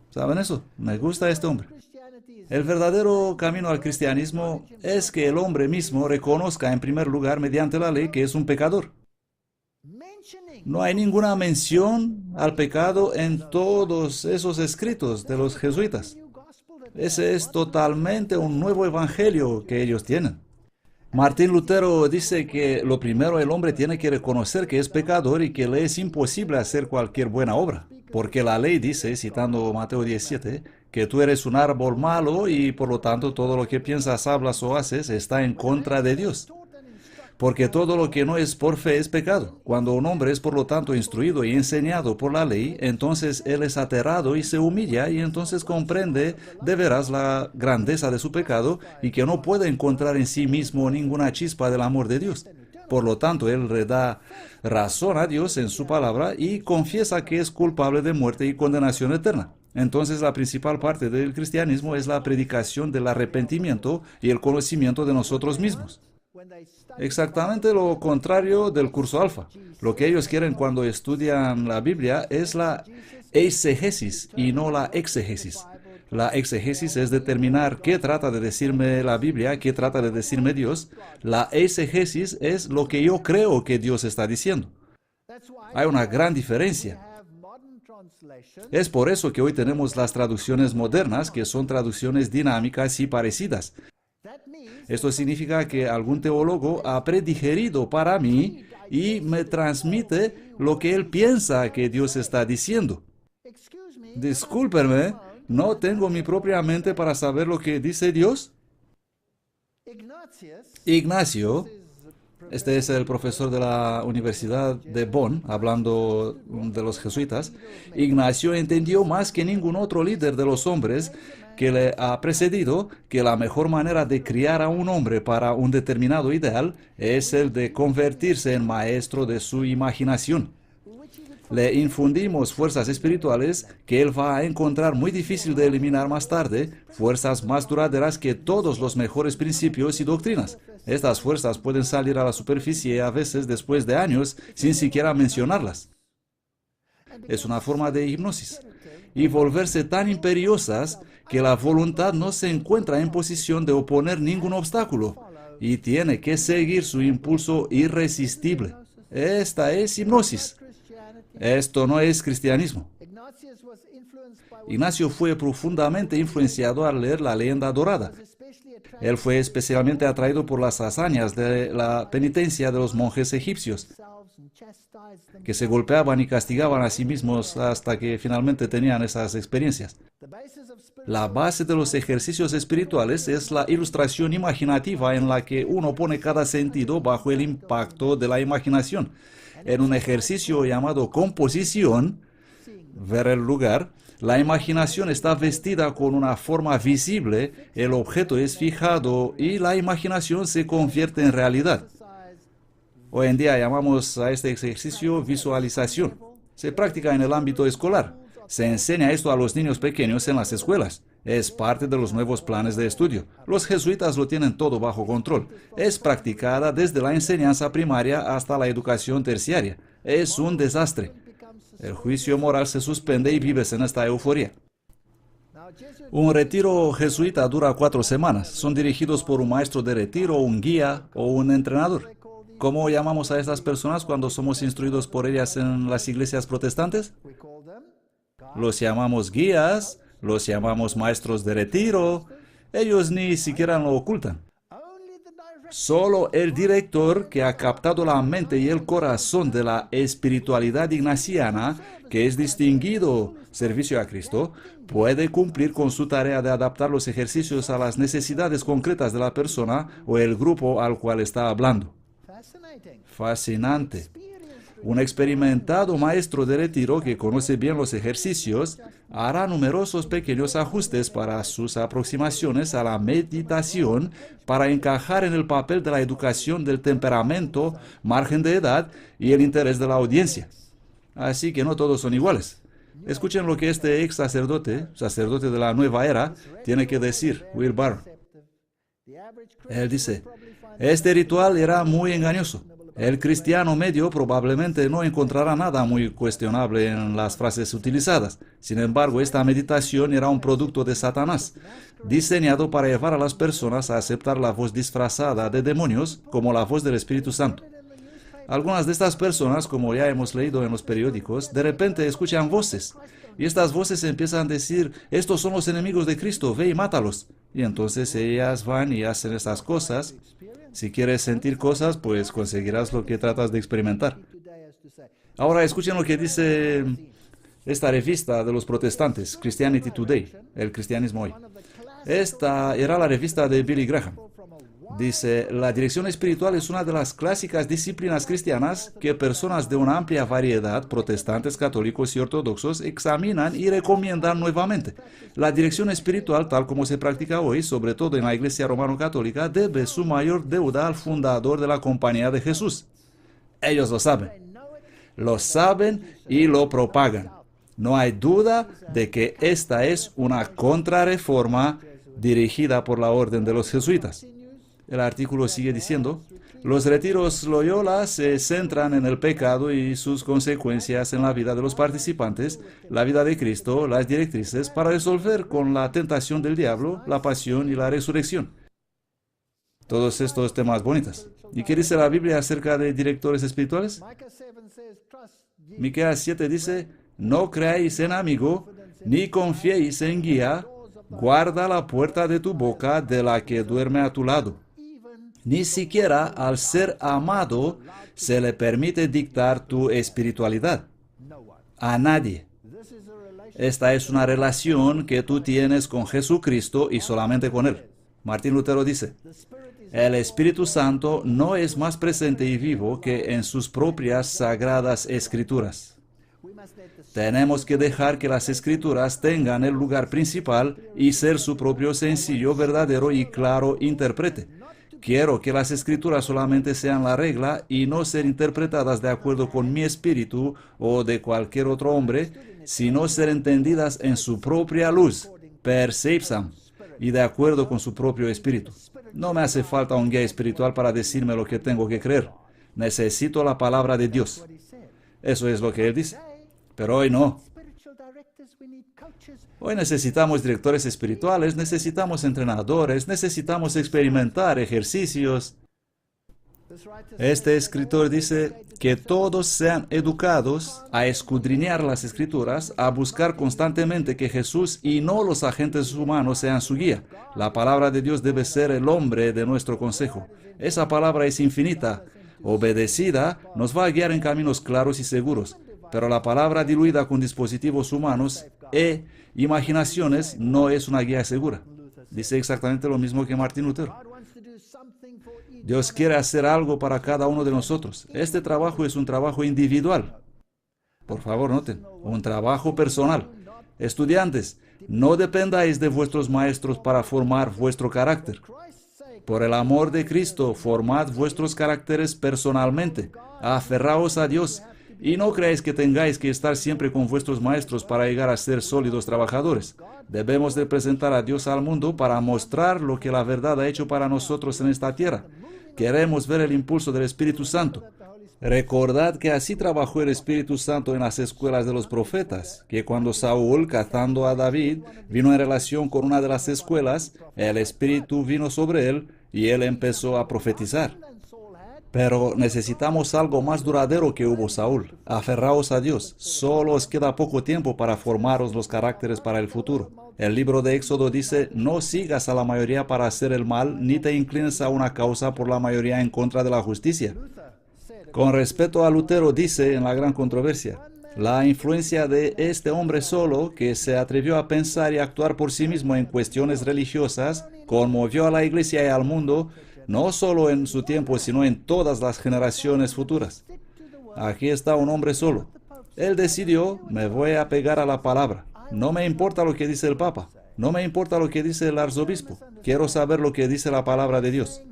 ¿Saben eso? Me gusta este hombre. El verdadero camino al cristianismo es que el hombre mismo reconozca en primer lugar mediante la ley que es un pecador. No hay ninguna mención al pecado en todos esos escritos de los jesuitas. Ese es totalmente un nuevo evangelio que ellos tienen. Martín Lutero dice que lo primero el hombre tiene que reconocer que es pecador y que le es imposible hacer cualquier buena obra. Porque la ley dice, citando Mateo 17, que tú eres un árbol malo y por lo tanto todo lo que piensas, hablas o haces está en contra de Dios. Porque todo lo que no es por fe es pecado. Cuando un hombre es por lo tanto instruido y enseñado por la ley, entonces él es aterrado y se humilla y entonces comprende de veras la grandeza de su pecado y que no puede encontrar en sí mismo ninguna chispa del amor de Dios. Por lo tanto, él le da razón a Dios en su palabra y confiesa que es culpable de muerte y condenación eterna. Entonces, la principal parte del cristianismo es la predicación del arrepentimiento y el conocimiento de nosotros mismos. Exactamente lo contrario del curso alfa. Lo que ellos quieren cuando estudian la Biblia es la eisegesis y no la exegesis. La exegesis es determinar qué trata de decirme la Biblia, qué trata de decirme Dios. La eisegesis es lo que yo creo que Dios está diciendo. Hay una gran diferencia. Es por eso que hoy tenemos las traducciones modernas, que son traducciones dinámicas y parecidas. Esto significa que algún teólogo ha predigerido para mí y me transmite lo que él piensa que Dios está diciendo. Discúlpenme, ¿no tengo mi propia mente para saber lo que dice Dios? Ignacio Este es el profesor de la Universidad de Bonn, hablando de los jesuitas. Ignacio entendió más que ningún otro líder de los hombres que le ha precedido que la mejor manera de criar a un hombre para un determinado ideal es el de convertirse en maestro de su imaginación. Le infundimos fuerzas espirituales que él va a encontrar muy difícil de eliminar más tarde, fuerzas más duraderas que todos los mejores principios y doctrinas. Estas fuerzas pueden salir a la superficie a veces después de años sin siquiera mencionarlas. Es una forma de hipnosis. Y volverse tan imperiosas que la voluntad no se encuentra en posición de oponer ningún obstáculo y tiene que seguir su impulso irresistible. Esta es hipnosis. Esto no es cristianismo. Ignacio fue profundamente influenciado al leer la leyenda dorada. Él fue especialmente atraído por las hazañas de la penitencia de los monjes egipcios, que se golpeaban y castigaban a sí mismos hasta que finalmente tenían esas experiencias. La base de los ejercicios espirituales es la ilustración imaginativa en la que uno pone cada sentido bajo el impacto de la imaginación. En un ejercicio llamado composición, ver el lugar, la imaginación está vestida con una forma visible, el objeto es fijado y la imaginación se convierte en realidad. Hoy en día llamamos a este ejercicio visualización. Se practica en el ámbito escolar. Se enseña esto a los niños pequeños en las escuelas. Es parte de los nuevos planes de estudio. Los jesuitas lo tienen todo bajo control. Es practicada desde la enseñanza primaria hasta la educación terciaria. Es un desastre. El juicio moral se suspende y vives en esta euforia. Un retiro jesuita dura 4 semanas. Son dirigidos por un maestro de retiro, un guía o un entrenador. ¿Cómo llamamos a estas personas cuando somos instruidos por ellas en las iglesias protestantes? Los llamamos guías, los llamamos maestros de retiro. Ellos ni siquiera lo ocultan. Solo el director que ha captado la mente y el corazón de la espiritualidad ignaciana, que es distinguido servicio a Cristo, puede cumplir con su tarea de adaptar los ejercicios a las necesidades concretas de la persona o el grupo al cual está hablando. Fascinante. Un experimentado maestro de retiro que conoce bien los ejercicios hará numerosos pequeños ajustes para sus aproximaciones a la meditación para encajar en el papel de la educación del temperamento, margen de edad y el interés de la audiencia. Así que no todos son iguales. Escuchen lo que este ex sacerdote de la nueva era, tiene que decir, Will Barron. Él dice, este ritual era muy engañoso. El cristiano medio probablemente no encontrará nada muy cuestionable en las frases utilizadas. Sin embargo, esta meditación era un producto de Satanás, diseñado para llevar a las personas a aceptar la voz disfrazada de demonios como la voz del Espíritu Santo. Algunas de estas personas, como ya hemos leído en los periódicos, de repente escuchan voces. Y estas voces empiezan a decir, estos son los enemigos de Cristo, ve y mátalos. Y entonces ellas van y hacen estas cosas. Si quieres sentir cosas, pues conseguirás lo que tratas de experimentar. Ahora escuchen lo que dice esta revista de los protestantes, Christianity Today, el cristianismo hoy. Esta era la revista de Billy Graham. Dice, la dirección espiritual es una de las clásicas disciplinas cristianas que personas de una amplia variedad, protestantes, católicos y ortodoxos, examinan y recomiendan nuevamente. La dirección espiritual, tal como se practica hoy, sobre todo en la Iglesia Romano-Católica, debe su mayor deuda al fundador de la Compañía de Jesús. Ellos lo saben y lo propagan. No hay duda de que esta es una contrarreforma dirigida por la Orden de los Jesuitas. El artículo sigue diciendo, los retiros Loyola se centran en el pecado y sus consecuencias en la vida de los participantes, la vida de Cristo, las directrices para resolver con la tentación del diablo, la pasión y la resurrección. Todos estos temas bonitos. ¿Y qué dice la Biblia acerca de directores espirituales? Miqueas 7 dice, no creáis en amigo, ni confiéis en guía, guarda la puerta de tu boca de la que duerme a tu lado. Ni siquiera al ser amado se le permite dictar tu espiritualidad. A nadie. Esta es una relación que tú tienes con Jesucristo y solamente con Él. Martín Lutero dice, El Espíritu Santo no es más presente y vivo que en sus propias sagradas escrituras. Tenemos que dejar que las escrituras tengan el lugar principal y ser su propio sencillo, verdadero y claro intérprete. Quiero que las escrituras solamente sean la regla y no ser interpretadas de acuerdo con mi espíritu o de cualquier otro hombre, sino ser entendidas en su propia luz, per seipsam, y de acuerdo con su propio espíritu. No me hace falta un guía espiritual para decirme lo que tengo que creer. Necesito la palabra de Dios. Eso es lo que él dice. Pero hoy no. Hoy necesitamos directores espirituales, necesitamos entrenadores, necesitamos experimentar ejercicios. Este escritor dice que todos sean educados a escudriñar las escrituras, a buscar constantemente que Jesús y no los agentes humanos sean su guía. La palabra de Dios debe ser el hombre de nuestro consejo. Esa palabra es infinita. Obedecida, nos va a guiar en caminos claros y seguros. Pero la palabra diluida con dispositivos humanos e imaginaciones no es una guía segura. Dice exactamente lo mismo que Martín Lutero. Dios quiere hacer algo para cada uno de nosotros. Este trabajo es un trabajo individual. Por favor, noten, un trabajo personal. Estudiantes, no dependáis de vuestros maestros para formar vuestro carácter. Por el amor de Cristo, formad vuestros caracteres personalmente. Aferraos a Dios. Y no creáis que tengáis que estar siempre con vuestros maestros para llegar a ser sólidos trabajadores. Debemos de presentar a Dios al mundo para mostrar lo que la verdad ha hecho para nosotros en esta tierra. Queremos ver el impulso del Espíritu Santo. Recordad que así trabajó el Espíritu Santo en las escuelas de los profetas, que cuando Saúl, cazando a David, vino en relación con una de las escuelas, el Espíritu vino sobre él y él empezó a profetizar. Pero necesitamos algo más duradero que hubo Saúl. Aferraos a Dios. Solo os queda poco tiempo para formaros los caracteres para el futuro. El libro de Éxodo dice, no sigas a la mayoría para hacer el mal, ni te inclines a una causa por la mayoría en contra de la justicia. Con respecto a Lutero dice en la gran controversia, la influencia de este hombre solo, que se atrevió a pensar y actuar por sí mismo en cuestiones religiosas, conmovió a la Iglesia y al mundo, no solo en su tiempo, sino en todas las generaciones futuras. Aquí está un hombre solo. Él decidió, me voy a pegar a la palabra. No me importa lo que dice el Papa. No me importa lo que dice el arzobispo. Quiero saber lo que dice la palabra de Dios.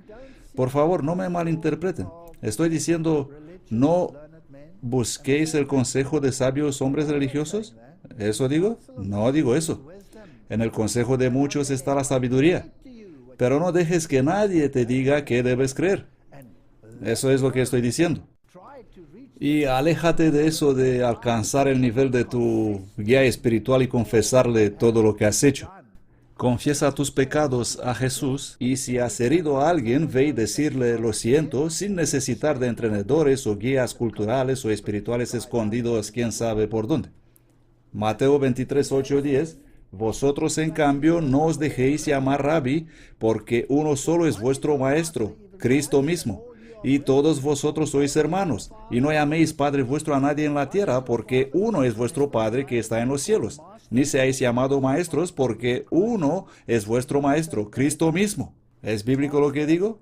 Por favor, no me malinterpreten. Estoy diciendo, no busquéis el consejo de sabios hombres religiosos. ¿Eso digo? No digo eso. En el consejo de muchos está la sabiduría. Pero no dejes que nadie te diga qué debes creer. Eso es lo que estoy diciendo. Y aléjate de eso de alcanzar el nivel de tu guía espiritual y confesarle todo lo que has hecho. Confiesa tus pecados a Jesús y si has herido a alguien, ve y decirle lo siento sin necesitar de entrenadores o guías culturales o espirituales escondidos quién sabe por dónde. Mateo 23, 8, 10. Vosotros, en cambio, no os dejéis llamar rabí, porque uno solo es vuestro maestro, Cristo mismo. Y todos vosotros sois hermanos, y no llaméis Padre vuestro a nadie en la tierra, porque uno es vuestro Padre que está en los cielos. Ni seáis llamados maestros, porque uno es vuestro Maestro, Cristo mismo. ¿Es bíblico lo que digo?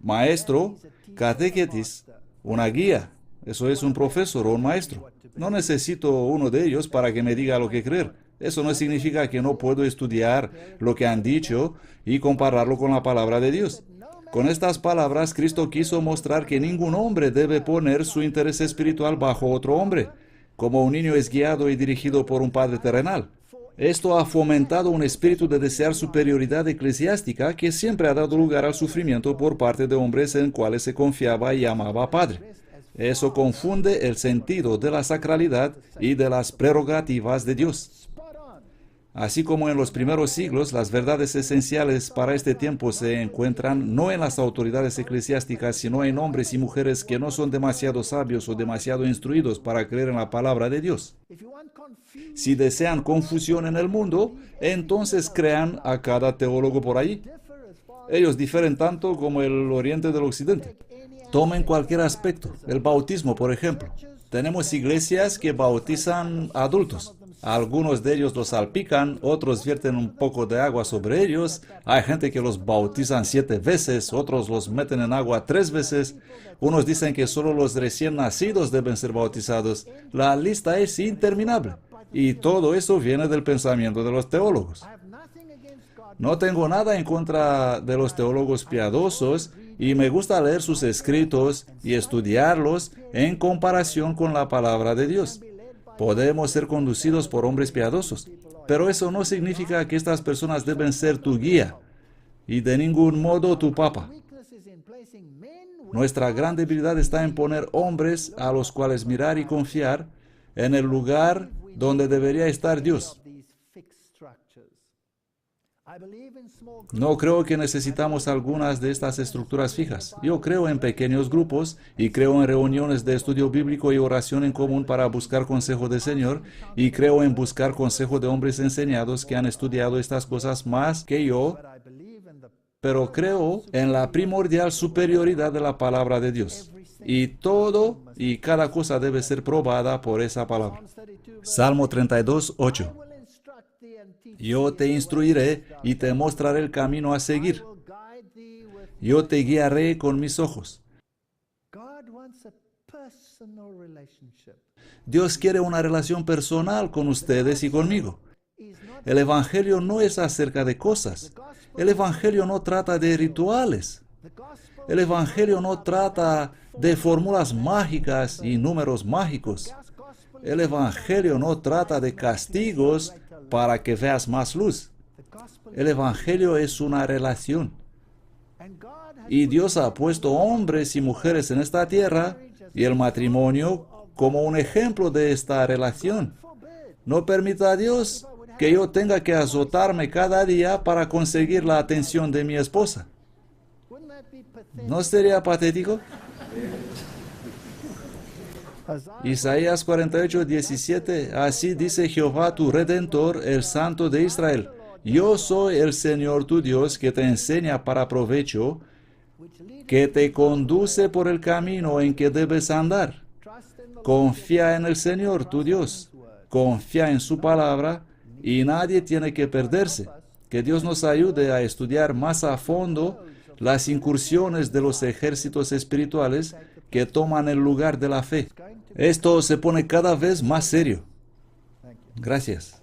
Maestro, catequetis, una guía. Eso es un profesor o un maestro. No necesito uno de ellos para que me diga lo que creer. Eso no significa que no puedo estudiar lo que han dicho y compararlo con la palabra de Dios. Con estas palabras, Cristo quiso mostrar que ningún hombre debe poner su interés espiritual bajo otro hombre, como un niño es guiado y dirigido por un padre terrenal. Esto ha fomentado un espíritu de desear superioridad eclesiástica que siempre ha dado lugar al sufrimiento por parte de hombres en cuales se confiaba y llamaba Padre. Eso confunde el sentido de la sacralidad y de las prerrogativas de Dios. Así como en los primeros siglos, las verdades esenciales para este tiempo se encuentran no en las autoridades eclesiásticas, sino en hombres y mujeres que no son demasiado sabios o demasiado instruidos para creer en la palabra de Dios. Si desean confusión en el mundo, entonces crean a cada teólogo por ahí. Ellos difieren tanto como el oriente del occidente. Tomen cualquier aspecto, el bautismo, por ejemplo. Tenemos iglesias que bautizan adultos. Algunos de ellos los salpican, otros vierten un poco de agua sobre ellos. Hay gente que los bautizan 7 veces, otros los meten en agua 3 veces. Unos dicen que solo los recién nacidos deben ser bautizados. La lista es interminable. Y todo eso viene del pensamiento de los teólogos. No tengo nada en contra de los teólogos piadosos y me gusta leer sus escritos y estudiarlos en comparación con la palabra de Dios. Podemos ser conducidos por hombres piadosos, pero eso no significa que estas personas deben ser tu guía y de ningún modo tu papa. Nuestra gran debilidad está en poner hombres a los cuales mirar y confiar en el lugar donde debería estar Dios. No creo que necesitamos algunas de estas estructuras fijas. Yo creo en pequeños grupos y creo en reuniones de estudio bíblico y oración en común para buscar consejo del Señor, y creo en buscar consejo de hombres enseñados que han estudiado estas cosas más que yo, pero creo en la primordial superioridad de la palabra de Dios. Y todo y cada cosa debe ser probada por esa palabra. Salmo 32, 8. Yo te instruiré y te mostraré el camino a seguir. Yo te guiaré con mis ojos. Dios quiere una relación personal con ustedes y conmigo. El Evangelio no es acerca de cosas. El Evangelio no trata de rituales. El Evangelio no trata de fórmulas mágicas y números mágicos. El Evangelio no trata de castigos para que veas más luz. El Evangelio es una relación. Y Dios ha puesto hombres y mujeres en esta tierra y el matrimonio como un ejemplo de esta relación. No permita a Dios que yo tenga que azotarme cada día para conseguir la atención de mi esposa. ¿No sería patético? Isaías 48, 17. Así dice Jehová tu Redentor, el Santo de Israel. Yo soy el Señor tu Dios que te enseña para provecho, que te conduce por el camino en que debes andar. Confía en el Señor tu Dios. Confía en su palabra y nadie tiene que perderse. Que Dios nos ayude a estudiar más a fondo las incursiones de los ejércitos espirituales que toman el lugar de la fe. Esto se pone cada vez más serio. Gracias.